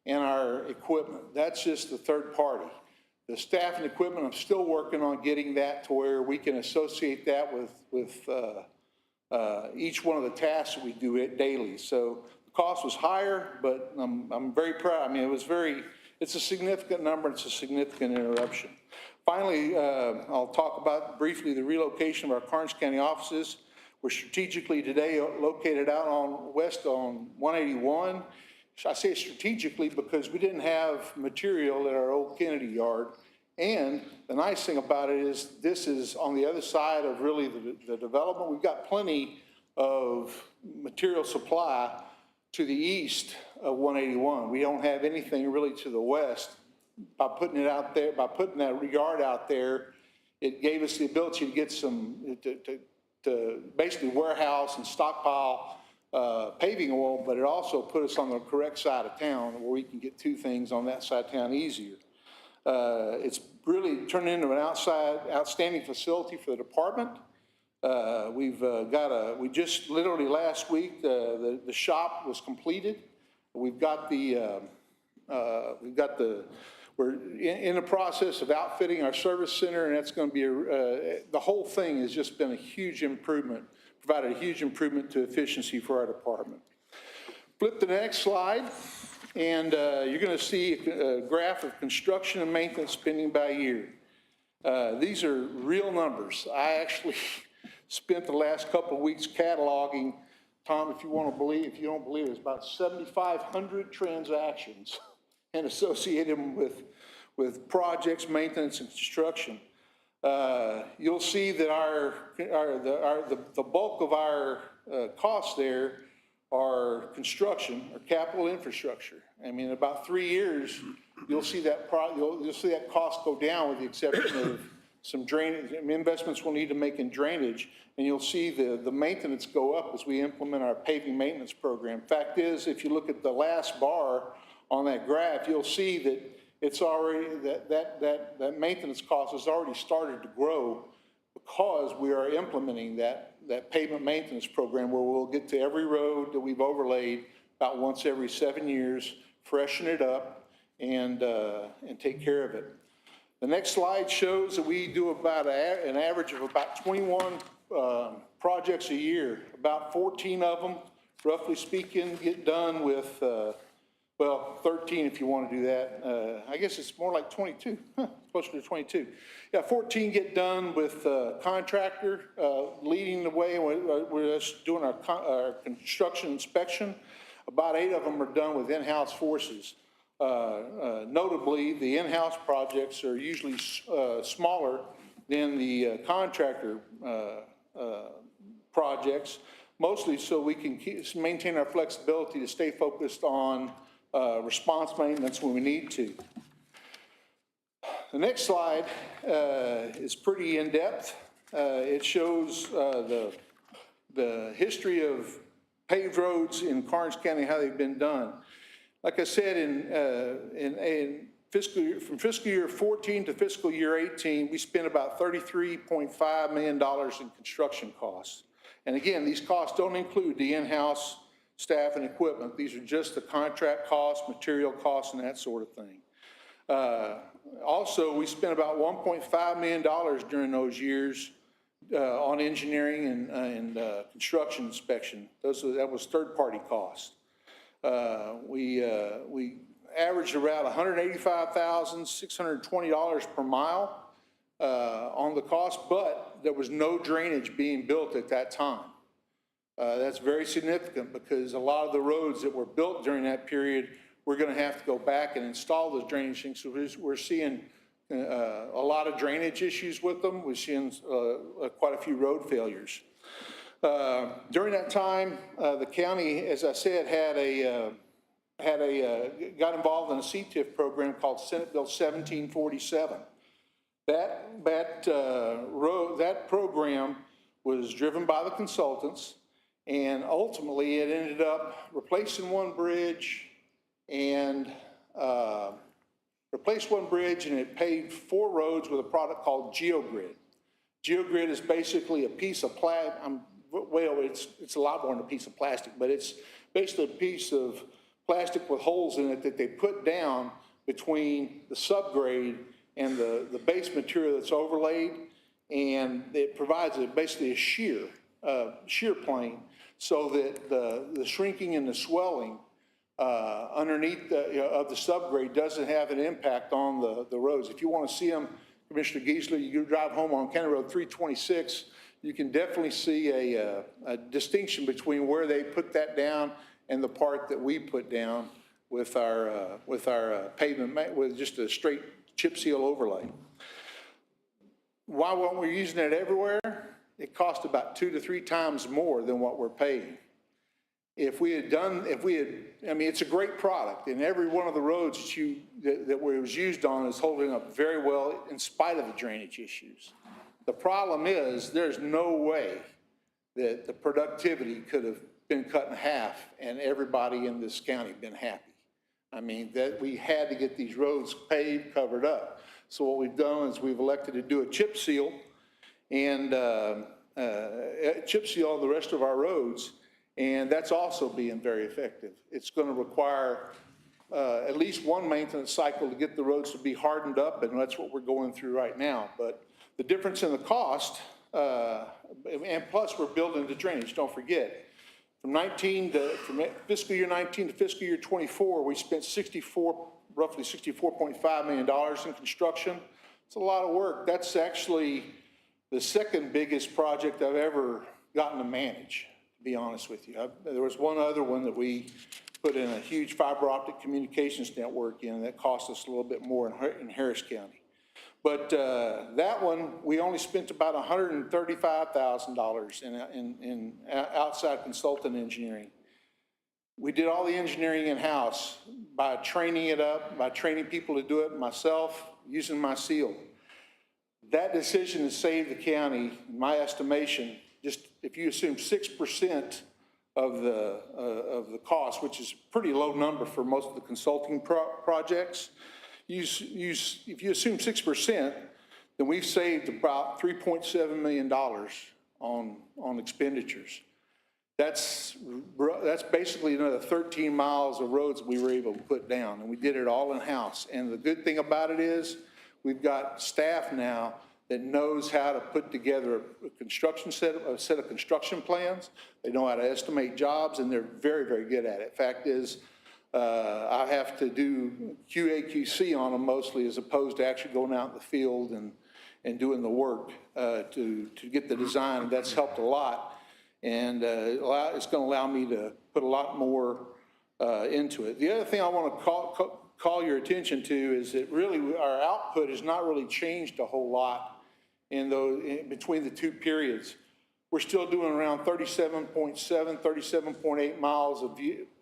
and our equipment. That's just the third party. The staff and equipment, I'm still working on getting that to where we can associate that with each one of the tasks that we do daily. So the cost was higher, but I'm very proud. I mean, it's a significant number. It's a significant interruption. Finally, I'll talk about briefly the relocation of our Karnes County offices. We're strategically today located out west on 181. I say strategically because we didn't have material at our old Kennedy yard. And the nice thing about it is this is on the other side of really the development. We've got plenty of material supply to the east of 181. We don't have anything really to the west. By putting it out there, by putting that yard out there, it gave us the ability to get to basically warehouse and stockpile paving oil, but it also put us on the correct side of town where we can get 2 things on that side of town easier. It's really turned into an outstanding facility for the department. We just literally last week, the shop was completed. We're in the process of outfitting our service center, and that's going to be the whole thing has just been a huge improvement, provided a huge improvement to efficiency for our department. Flip to the next slide, and you're going to see a graph of construction and maintenance spending by year. These are real numbers. I actually spent the last couple of weeks cataloging. Tom, if you don't believe it, it's about 7,500 transactions and associated with projects, maintenance, and construction. You'll see that the bulk of our costs there are construction or capital infrastructure. I mean, in about 3 years, you'll see that cost go down with the exception of some drainage investments we'll need to make in drainage, and you'll see the maintenance go up as we implement our paving maintenance program. Fact is, if you look at the last bar on that graph, you'll see that it's already, that maintenance cost has already started to grow because we are implementing that pavement maintenance program where we'll get to every road that we've overlaid about once every 7 years, freshen it up, and take care of it. The next slide shows that we do about an average of about 21 projects a year. About 14 of them, roughly speaking, get done with, well, 13 if you want to do that. I guess it's more like 22, closer to 22. Yeah, 14 get done with contractor leading the way. We're just doing our construction inspection. About 8 of them are done with in-house forces. Notably, the in-house projects are usually smaller than the contractor projects, mostly so we can maintain our flexibility to stay focused on response maintenance when we need to. The next slide is pretty in-depth. It shows the history of paved roads in Karnes County, how they've been done. Like I said, from fiscal year 14 to fiscal year 18, we spent about $33.5 million in construction costs. And again, these costs don't include the in-house staff and equipment. These are just the contract costs, material costs, and that sort of thing. Also, we spent about $1.5 million during those years on engineering and construction inspection. That was third-party costs. We averaged around $185,620 per mile on the cost, but there was no drainage being built at that time. That's very significant because a lot of the roads that were built during that period, we're going to have to go back and install those drainage things. So we're seeing a lot of drainage issues with them. We're seeing quite a few road failures. During that time, the county, as I said, got involved in a CTIF program called Senate Bill 1747. That program was driven by the consultants, and ultimately it ended up replacing one bridge and it paved 4 roads with a product called GeoGrid. GeoGrid is basically a piece of it's a lot more than a piece of plastic, but it's basically a piece of plastic with holes in it that they put down between the subgrade and the base material that's overlaid, and it provides basically a shear plane so that the shrinking and the swelling underneath of the subgrade doesn't have an impact on the roads. If you want to see them, Commissioner Geisler, you drive home on County Road 326, you can definitely see a distinction between where they put that down and the part that we put down with our pavement, with just a straight chip seal overlay. Why weren't we using it everywhere? It cost about 2 to 3 times more than what we're paying. I mean, it's a great product, and every one of the roads that it was used on is holding up very well in spite of the drainage issues. The problem is there's no way that the productivity could have been cut in half and everybody in this county been happy. I mean, that we had to get these roads paved, covered up. So what we've done is we've elected to do a chip seal and chip seal on the rest of our roads, and that's also being very effective. It's going to require at least one maintenance cycle to get the roads to be hardened up, and that's what we're going through right now. But the difference in the cost, and plus we're building the drainage, don't forget. From fiscal year 19 to fiscal year 24, we spent roughly $64.5 million in construction. It's a lot of work. That's actually the second biggest project I've ever gotten to manage, to be honest with you. There was one other one that we put in a huge fiber optic communications network in that cost us a little bit more in Harris County. But that one, we only spent about $135,000 in outside consultant engineering. We did all the engineering in-house by training it up, by training people to do it myself, using my seal. That decision has saved the county, in my estimation, just if you assume 6% of the cost, which is a pretty low number for most of the consulting projects. If you assume 6%, then we've saved about $3.7 million on expenditures. That's basically another 13 miles of roads we were able to put down, and we did it all in-house. And the good thing about it is we've got staff now that knows how to put together a set of construction plans. They know how to estimate jobs, and they're very, very good at it. Fact is, I have to do QA/QC on them mostly, as opposed to actually going out in the field and doing the work to get the design. That's helped a lot, and it's going to allow me to put a lot more into it. The other thing I want to call your attention to is that really our output has not really changed a whole lot in between the two periods. We're still doing around 37.7, 37.8 miles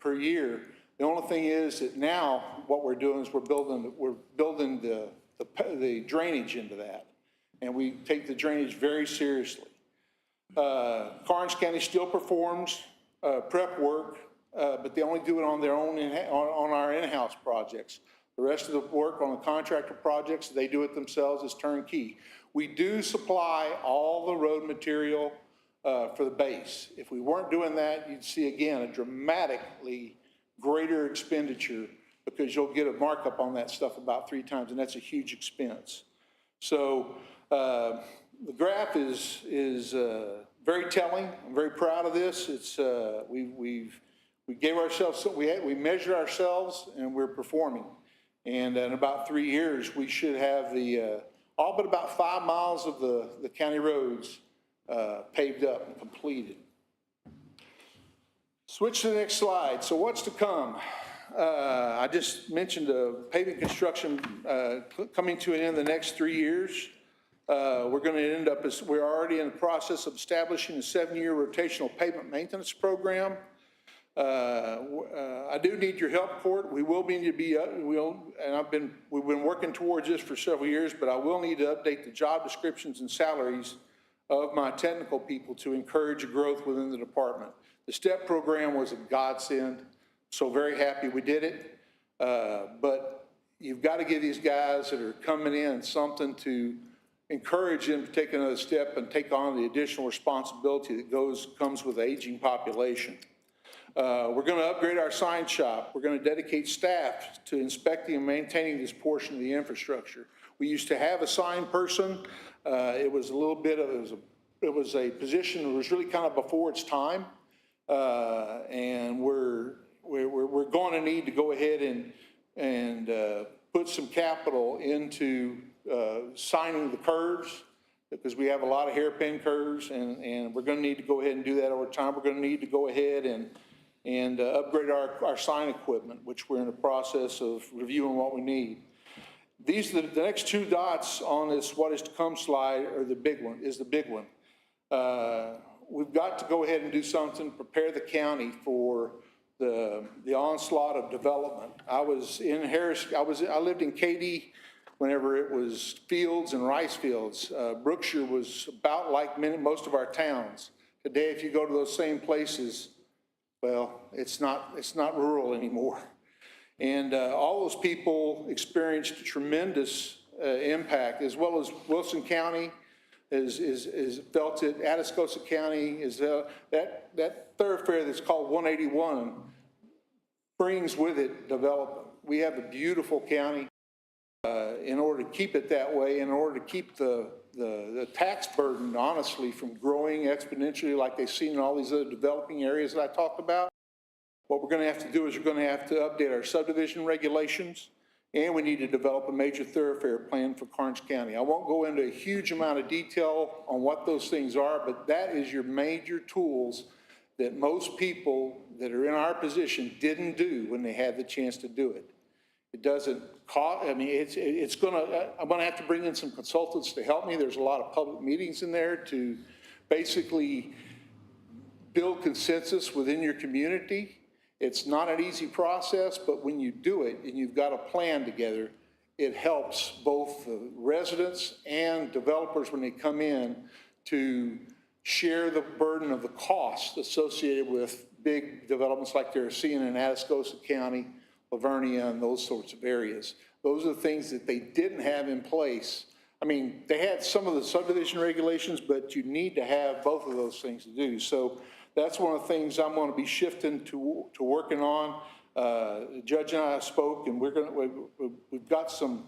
per year. The only thing is that now what we're doing is we're building the drainage into that, and we take the drainage very seriously. Karnes County still performs prep work, but they only do it on their own on our in-house projects. The rest of the work on the contractor projects, they do it themselves as turnkey. We do supply all the road material for the base. If we weren't doing that, you'd see again a dramatically greater expenditure because you'll get a markup on that stuff about 3 times, and that's a huge expense. So the graph is very telling. I'm very proud of this. It's we gave ourselves, we measured ourselves, and we're performing. And in about 3 years, we should have the all but about 5 miles of the county roads paved up and completed. Switch to the next slide. So what's to come? I just mentioned paving construction coming to an end in the next 3 years. We're going to end up, we're already in the process of establishing a 7-year rotational pavement maintenance program. I do need your help, Court. We will need to be, we've been working towards this for several years, but I will need to update the job descriptions and salaries of my technical people to encourage growth within the department. The STEP program was a godsend, so very happy we did it. But you've got to give these guys that are coming in something to encourage them to take another step and take on the additional responsibility that comes with the aging population. We're going to upgrade our sign shop. We're going to dedicate staff to inspecting and maintaining this portion of the infrastructure. We used to have a sign person. It was a little bit of, it was a position that was really kind of before its time. And we're going to need to go ahead and put some capital into signing the curves, because we have a lot of hairpin curves, and we're going to need to go ahead and do that over time. We're going to need to go ahead and upgrade our sign equipment, which we're in the process of reviewing what we need. These are the next 2 dots on this what is to come slide are the big one. We've got to go ahead and do something, prepare the county for the onslaught of development. I was in Harris, I lived in Katy whenever it was fields and rice fields. Brookshire was about like most of our towns. Today, if you go to those same places, well, it's not rural anymore. And all those people experienced tremendous impact, as well as Wilson County is felt it. Atascosa County is that thoroughfare that's called 181 brings with it development. We have a beautiful county. In order to keep it that way, in order to keep the tax burden, honestly, from growing exponentially like they've seen in all these other developing areas that I talked about, what we're going to have to do is we're going to have to update our subdivision regulations, and we need to develop a major thoroughfare plan for Karnes County. I won't go into a huge amount of detail on what those things are, but that is your major tools that most people that are in our position didn't do when they had the chance to do it. It doesn't cost, I mean, I'm gonna have to bring in some consultants to help me. There's a lot of public meetings in there to basically build consensus within your community. It's not an easy process, but when you do it and you've got a plan together, it helps both the residents and developers when they come in to share the burden of the cost associated with big developments like they're seeing in Atascosa County, Lavernia, and those sorts of areas. Those are the things that they didn't have in place. I mean, they had some of the subdivision regulations, but you need to have both of those things to do. So that's one of the things I'm going to be shifting to working on. The judge and I spoke, and we've got some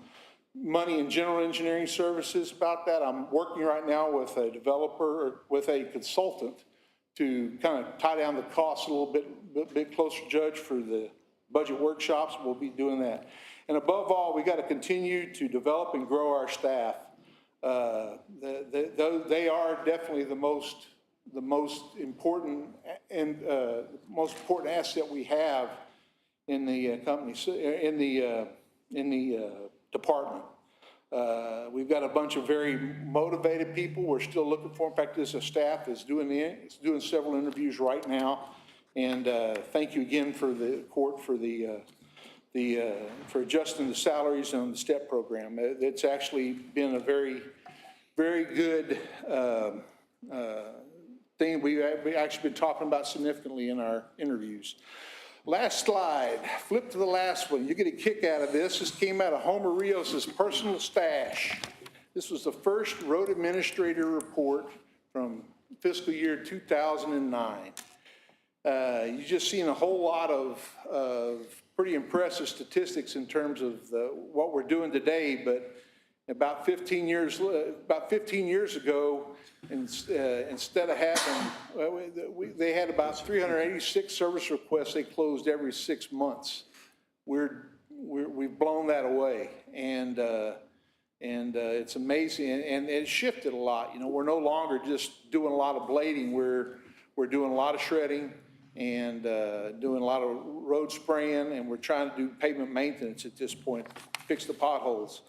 money in general engineering services about that. I'm working right now with a developer, or with a consultant, to kind of tie down the costs a little bit closer, Judge, for the budget workshops. We'll be doing that. And above all, we got to continue to develop and grow our staff. They are definitely the most important and most important asset we have in the company, in the department. We've got a bunch of very motivated people we're still looking for. In fact, this staff is doing several interviews right now. And thank you again for the court for for adjusting the salaries on the STEP program. It's actually been a very, very good thing we've actually been talking about significantly in our interviews. Last slide, flip to the last one. You get a kick out of this. This came out of Homer Rios' personal stash. This was the first road administrator report from fiscal year 2009. You've just seen a whole lot of pretty impressive statistics in terms of what we're doing today, but about 15 years ago, instead of having, they had about 386 service requests they closed every 6 months. We've blown that away, and it's amazing, and it shifted a lot. You know, we're no longer just doing a lot of blading. We're doing a lot of shredding and doing a lot of road spraying, and we're trying to do pavement maintenance at this point, fix the potholes.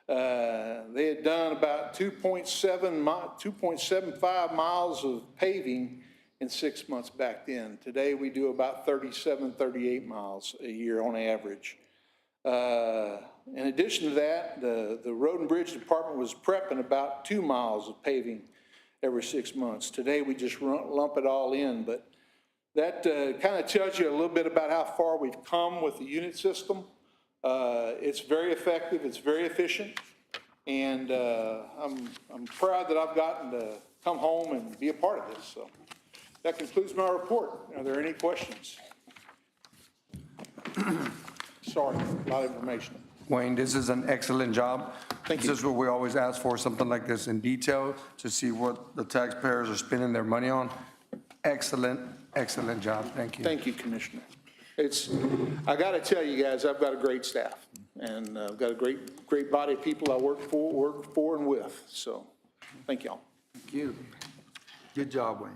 They had done about 2.75 miles of paving in 6 months back then. Today, we do about 37, 38 miles a year on average. In addition to that, the Road and Bridge Department was prepping about 2 miles of paving every 6 months. Today, we just lump it all in, but that kind of tells you a little bit about how far we've come with the unit system. It's very effective, it's very efficient, and I'm proud that I've gotten to come home and be a part of this. So that concludes my report. Are there any questions? Sorry, a lot of information. Wayne, this is an excellent job. Thank you. This is what we always ask for, something like this in detail, to see what the taxpayers are spending their money on. Excellent, excellent job. Thank you. Thank you, Commissioner. I got to tell you guys, I've got a great staff, and I've got a great body of people I work for and with. So, thank y'all. Thank you. Good job, Wayne.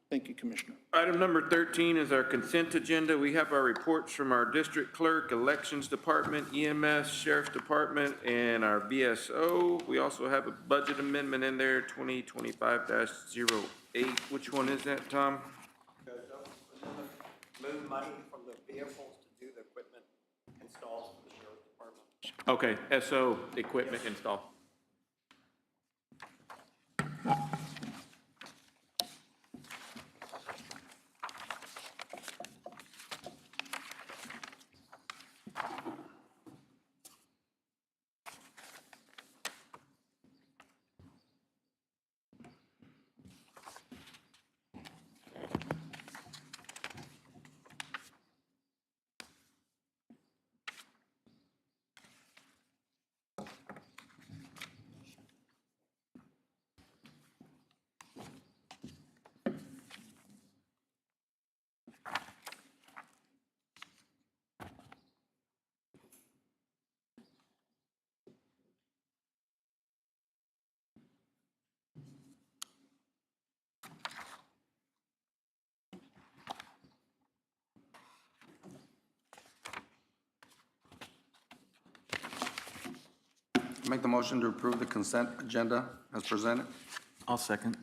Thank you, Commissioner. Item number 13 is our consent agenda. We have our reports from our district clerk, elections department, EMS, sheriff's department, and our VSO. We also have a budget amendment in there, 2025-08. Which one is that, Tom? Move money from the vehicles to do the equipment installs for the sheriff's department. Okay, SO equipment install. Make the motion to approve the consent agenda as presented. I'll second.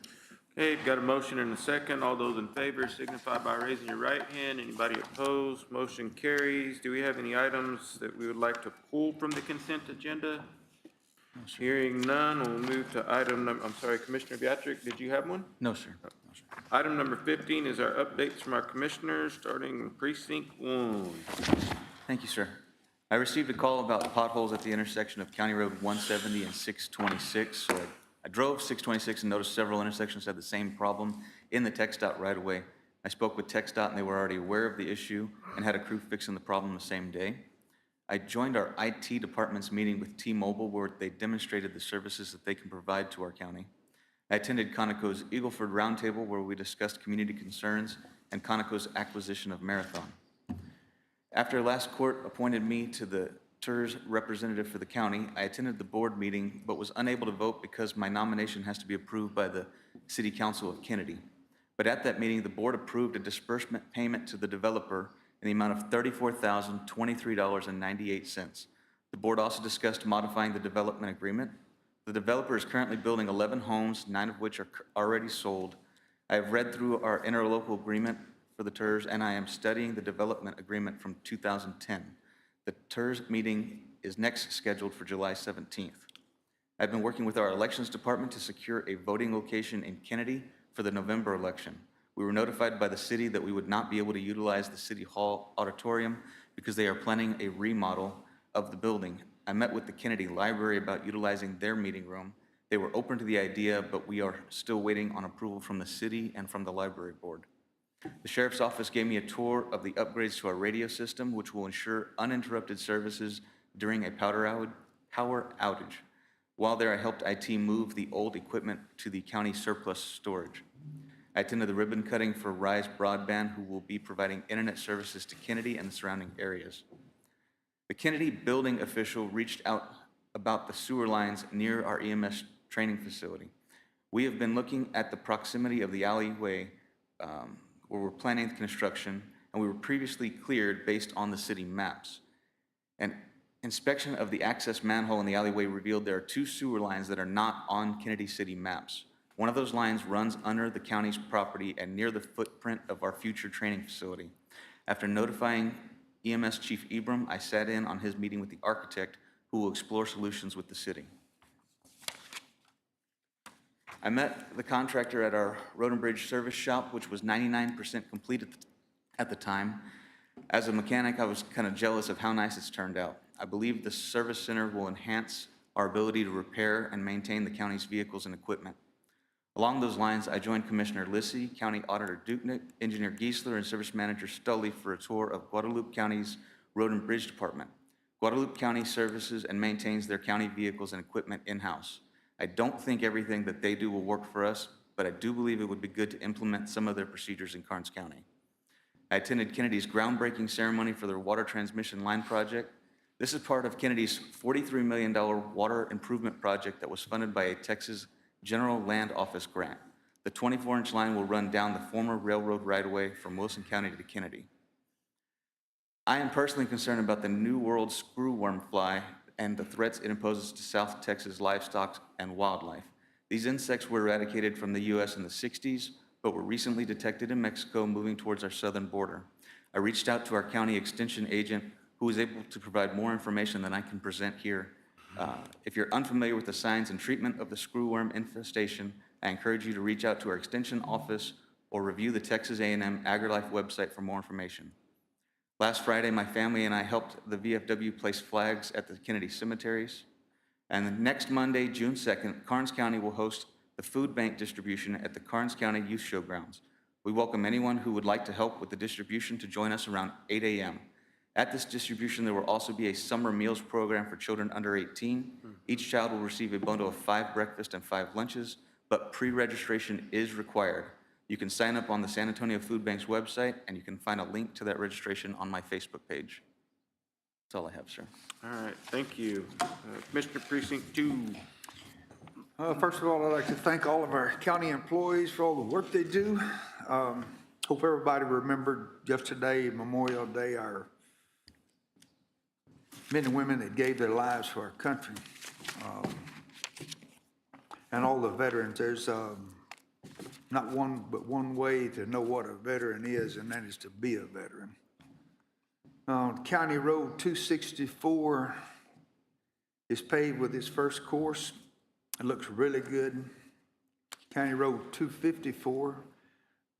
Okay, got a motion and a second. All those in favor signify by raising your right hand. Anybody opposed? Motion carries. Do we have any items that we would like to pull from the consent agenda? Hearing none, we'll move to item number, I'm sorry, Commissioner Beatrick, did you have one? No, sir. No, sir. Item number 15 is our updates from our commissioners, starting precinct 1. Thank you, sir. I received a call about potholes at the intersection of County Road 170 and 626. So I drove 626 and noticed several intersections had the same problem in the TxDOT right away. I spoke with TxDOT and they were already aware of the issue and had a crew fixing the problem the same day. I joined our IT department's meeting with T-Mobile where they demonstrated the services that they can provide to our county. I attended Conoco's Eagleford Roundtable where we discussed community concerns and Conoco's acquisition of Marathon. After last court appointed me to the TERS representative for the county, I attended the board meeting but was unable to vote because my nomination has to be approved by the City Council of Kennedy. But at that meeting, the board approved a disbursement payment to the developer in the amount of $34,023.98. The board also discussed modifying the development agreement. The developer is currently building 11 homes, 9 of which are already sold. I have read through our interlocal agreement for the TERS, and I am studying the development agreement from 2010. The TERS meeting is next scheduled for July 17th. I've been working with our elections department to secure a voting location in Kennedy for the November election. We were notified by the city that we would not be able to utilize the City Hall auditorium because they are planning a remodel of the building. I met with the Kennedy Library about utilizing their meeting room. They were open to the idea, but we are still waiting on approval from the city and from the library board. The sheriff's office gave me a tour of the upgrades to our radio system, which will ensure uninterrupted services during a power outage. While there, I helped IT move the old equipment to the county surplus storage. I attended the ribbon cutting for Rise Broadband, who will be providing internet services to Kennedy and the surrounding areas. The Kennedy building official reached out about the sewer lines near our EMS training facility. We have been looking at the proximity of the alleyway where we're planning the construction, and we were previously cleared based on the city maps. An inspection of the access manhole in the alleyway revealed there are 2 sewer lines that are not on Kennedy City maps. One of those lines runs under the county's property and near the footprint of our future training facility. After notifying EMS Chief Ibram, I sat in on his meeting with the architect who will explore solutions with the city. I met the contractor at our Road and Bridge service shop, which was 99% complete at the time. As a mechanic, I was kind of jealous of how nice it's turned out. I believe the service center will enhance our ability to repair and maintain the county's vehicles and equipment. Along those lines, I joined Commissioner Lissy, County Auditor Duknick, Engineer Giesler, and Service Manager Stully for a tour of Guadalupe County's Road and Bridge Department. Guadalupe County services and maintains their county vehicles and equipment in-house. I don't think everything that they do will work for us, but I do believe it would be good to implement some of their procedures in Karnes County. I attended Kennedy's groundbreaking ceremony for their water transmission line project. This is part of Kennedy's $43 million water improvement project that was funded by a Texas General Land Office grant. The 24-inch line will run down the former railroad right-of-way from Wilson County to Kennedy. I am personally concerned about the New World screwworm fly and the threats it imposes to South Texas livestock and wildlife. These insects were eradicated from the U.S. in the 60s, but were recently detected in Mexico moving towards our southern border. I reached out to our county extension agent, who was able to provide more information than I can present here. If you're unfamiliar with the signs and treatment of the screwworm infestation, I encourage you to reach out to our extension office or review the Texas A&M AgriLife website for more information. Last Friday, my family and I helped the VFW place flags at the Kennedy cemeteries. And next Monday, June 2nd, Karnes County will host the food bank distribution at the Karnes County Youth Showgrounds. We welcome anyone who would like to help with the distribution to join us around 8 a.m. At this distribution, there will also be a summer meals program for children under 18. Each child will receive a bundle of 5 breakfast and 5 lunches, but pre-registration is required. You can sign up on the San Antonio Food Bank's website, and you can find a link to that registration on my Facebook page. That's all I have, sir. All right, thank you. Commissioner Precinct 2. First of all, I'd like to thank all of our county employees for all the work they do. Hope everybody remembered yesterday, Memorial Day, our men and women that gave their lives for our country. And all the veterans. There's not one but one way to know what a veteran is, and that is to be a veteran. County Road 264 is paved with its first course. It looks really good. County Road 254,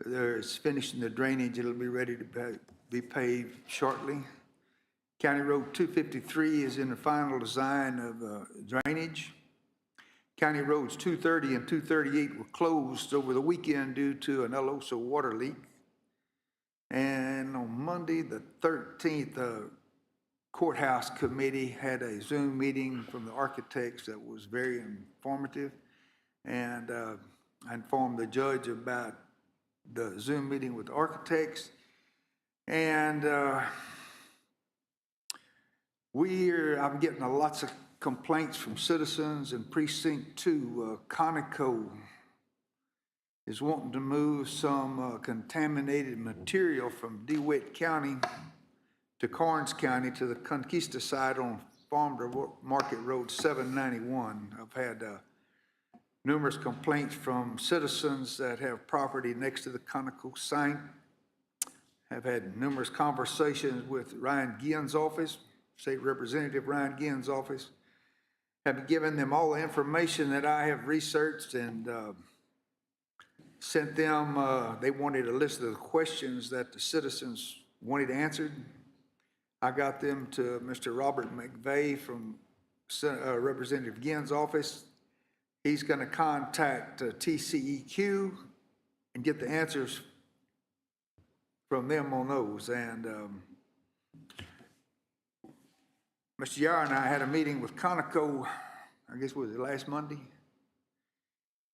there's finishing the drainage. It'll be ready to be paved shortly. County Road 253 is in the final design of drainage. County Roads 230 and 238 were closed over the weekend due to an El Oso water leak. And on Monday, the 13th, the courthouse committee had a Zoom meeting from the architects that was very informative. And I informed the judge about the Zoom meeting with the architects. And I'm getting lots of complaints from citizens in Precinct 2. Conoco is wanting to move some contaminated material from DeWitt County to Karnes County to the Conquista site on Farm to Market Road 791. I've had numerous complaints from citizens that have property next to the Conoco site. I've had numerous conversations with Ryan Ginn's office, State Representative Ryan Ginn's office. Have given them all the information that I have researched and sent them, they wanted a list of the questions that the citizens wanted answered. I got them to Mr. Robert McVeigh from Representative Ginn's office. he's gonna contact TCEQ and get the answers from them on those. And Mr. Yar and I had a meeting with Conoco, I guess was it last Monday?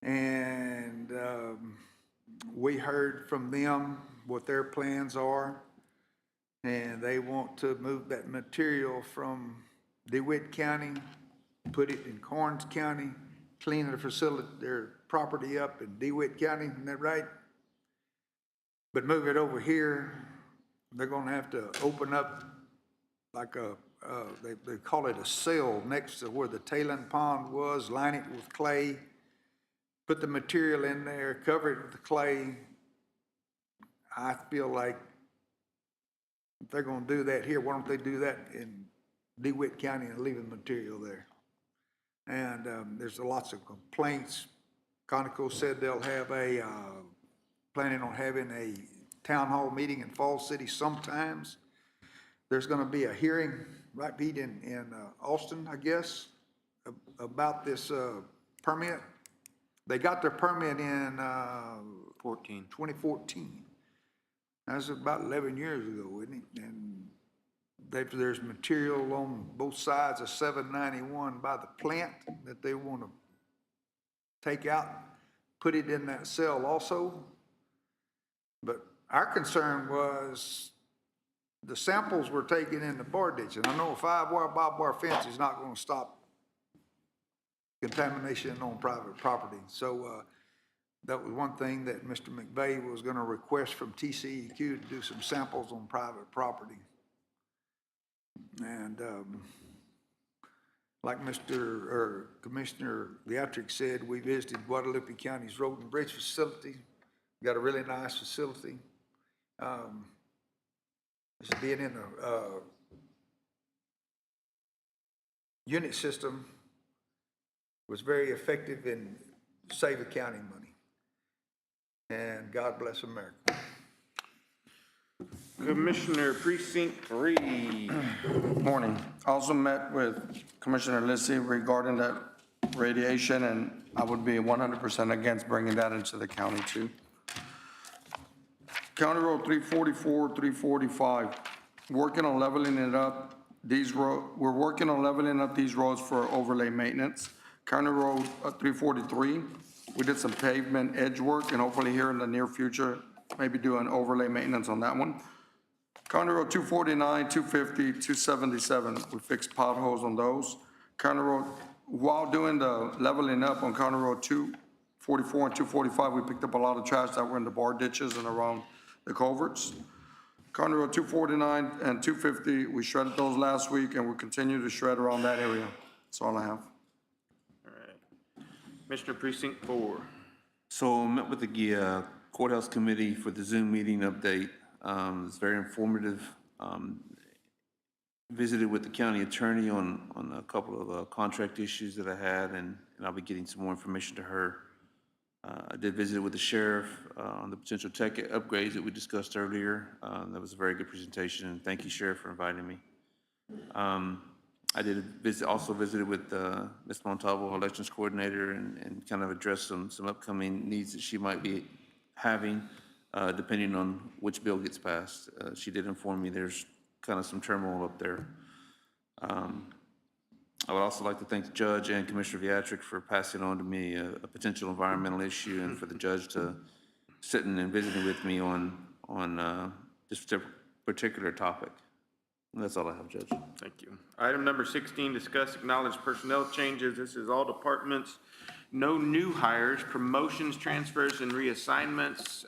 And we heard from them what their plans are. And they want to move that material from DeWitt County, put it in Karnes County, clean their facility, their property up in DeWitt County, isn't that right? But move it over here, they're gonna have to open up like they call it a cell next to where the tailing pond was, line it with clay, put the material in there, cover it with the clay. I feel like if they're gonna do that here, why don't they do that in DeWitt County and leave the material there? And there's lots of complaints. Conoco said they'll have planning on having a town hall meeting in Falls City sometimes. There's gonna be a hearing, right, Pete, in Austin, I guess, about this permit. They got their permit in 2014. That's about 11 years ago, isn't it? And there's material on both sides of 791 by the plant that they want to take out, put it in that cell also. But our concern was the samples were taken in the bar ditch. And I know a 5-wire barbed wire fence is not going to stop contamination on private property. So that was one thing that Mr. McVeigh was going to request from TCEQ to do some samples on private property. And like Commissioner Beatrix said, we visited Guadalupe County's Road and Bridge facility. Got a really nice facility. It's being in a unit system was very effective in saving county money. And God bless America. Commissioner Precinct 3. Morning. Also met with Commissioner Lissy regarding that radiation, and I would be 100% against bringing that into the county too. County Road 344, 345, working on leveling it up. We're working on leveling up these roads for overlay maintenance. County Road 343, we did some pavement edge work, and hopefully here in the near future, maybe do an overlay maintenance on that one. County Road 249, 250, 277, we fixed potholes on those. County Road, while doing the leveling up on County Road 244 and 245, we picked up a lot of trash that were in the bar ditches and around the culverts. County Road 249 and 250, we shredded those last week, and we'll continue to shred around that area. That's all I have. All right. Commissioner Precinct 4. So I met with the courthouse committee for the Zoom meeting update. It's very informative. Visited with the county attorney on a couple of contract issues that I had, and I'll be getting some more information to her. I did visit with the sheriff on the potential tech upgrades that we discussed earlier. That was a very good presentation, and thank you, Sheriff, for inviting me. I did also visited with Ms. Montalvo, elections coordinator, and kind of addressed some upcoming needs that she might be having, depending on which bill gets passed. She did inform me there's kind of some turmoil up there. I would also like to thank the judge and Commissioner Beatrix for passing on to me a potential environmental issue, and for the judge to sitting and visiting with me on this particular topic. And that's all I have, Judge. Thank you. Item number 16, discuss acknowledge personnel changes. This is all departments. No new hires, promotions, transfers, and reassignments.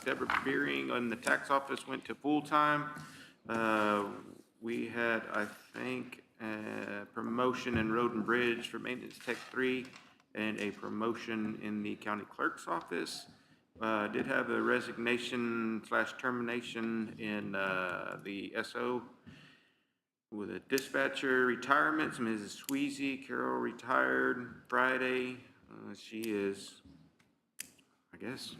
Deborah Beering on the tax office went to full-time. We had, I think, a promotion in Road and Bridge for Maintenance Tech 3, and a promotion in the county clerk's office. Did have a resignation / termination in the SO with a dispatcher retirements. Mrs. Sweezy, Carol retired Friday. She is, I guess,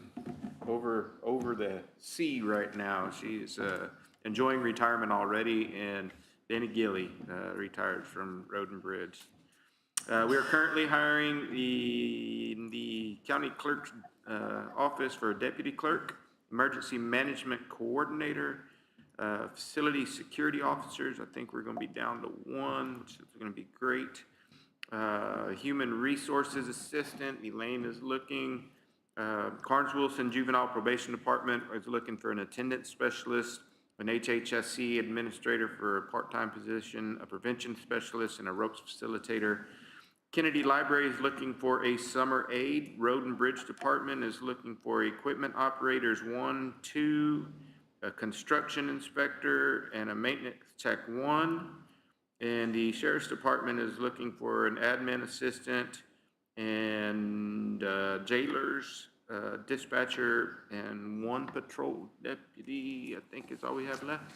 over the sea right now. She's enjoying retirement already, and Danny Gilly retired from Road and Bridge. We are currently hiring the county clerk's office for a deputy clerk, emergency management coordinator, facility security officers. I think we're going to be down to one, which is going to be great. Human resources assistant, Elaine is looking. Karnes Wilson Juvenile Probation Department is looking for an attendance specialist, an HHSC administrator for a part-time position, a prevention specialist, and a ropes facilitator. Kennedy Library is looking for a summer aide. Road and Bridge Department is looking for equipment operators 1, 2, a construction inspector, and a maintenance tech 1. And the Sheriff's Department is looking for an admin assistant and jailers, dispatcher, and 1 patrol deputy, I think is all we have left.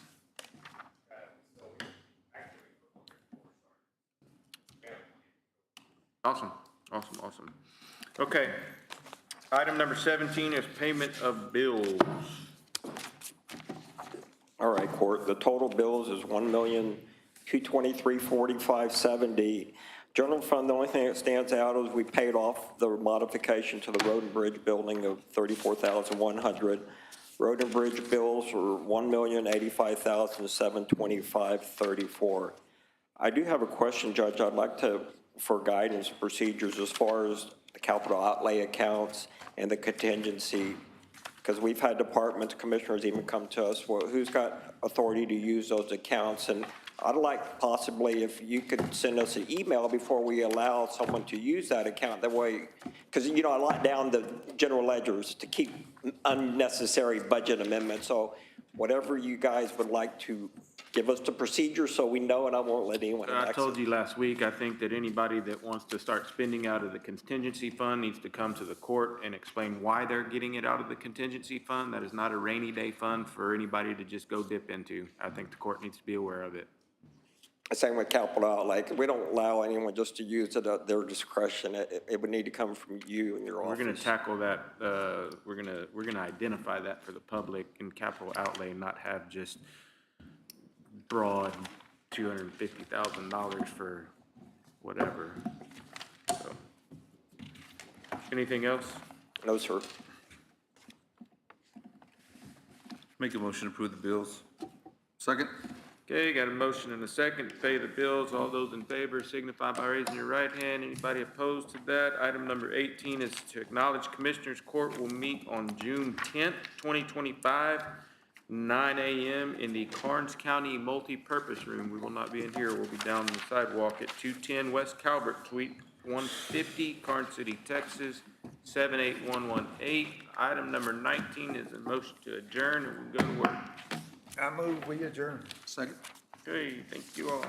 Awesome, awesome, awesome. Okay. Item number 17 is payment of bills. All right, Court, the total bills is $1,223,4570. General fund, the only thing that stands out is we paid off the modification to the road and bridge building of $34,100. Road and bridge bills were $1,085,725.34. I do have a question, Judge. I'd like for guidance procedures as far as the capital outlay accounts and the contingency, because we've had departments, commissioners even come to us, well, who's got authority to use those accounts? And I'd like possibly if you could send us an email before we allow someone to use that account, that way, because, you know, I lock down the general ledgers to keep unnecessary budget amendments. So whatever you guys would like to give us the procedure so we know, and I won't let anyone. I told you last week, I think that anybody that wants to start spending out of the contingency fund needs to come to the court and explain why they're getting it out of the contingency fund. That is not a rainy day fund for anybody to just go dip into. I think the court needs to be aware of it. Same with capital outlay. We don't allow anyone just to use it at their discretion. It would need to come from you and your office. We're going to tackle that. We're going to identify that for the public in capital outlay and not have just broad $250,000 for whatever. So, anything else? No, sir. Make a motion to approve the bills. Second. Okay, got a motion and a second to pay the bills. All those in favor signify by raising your right hand. Anybody opposed to that? Item number 18 is to acknowledge Commissioners Court will meet on June 10th, 2025, 9 a.m. in the Karnes County Multi-Purpose Room. We will not be in here. We'll be down on the sidewalk at 210 West Calvert, Suite 150, Karnes City, Texas, 78118. Item number 19 is a motion to adjourn, and we'll go to work. I move we adjourn. Second. Okay, thank you all.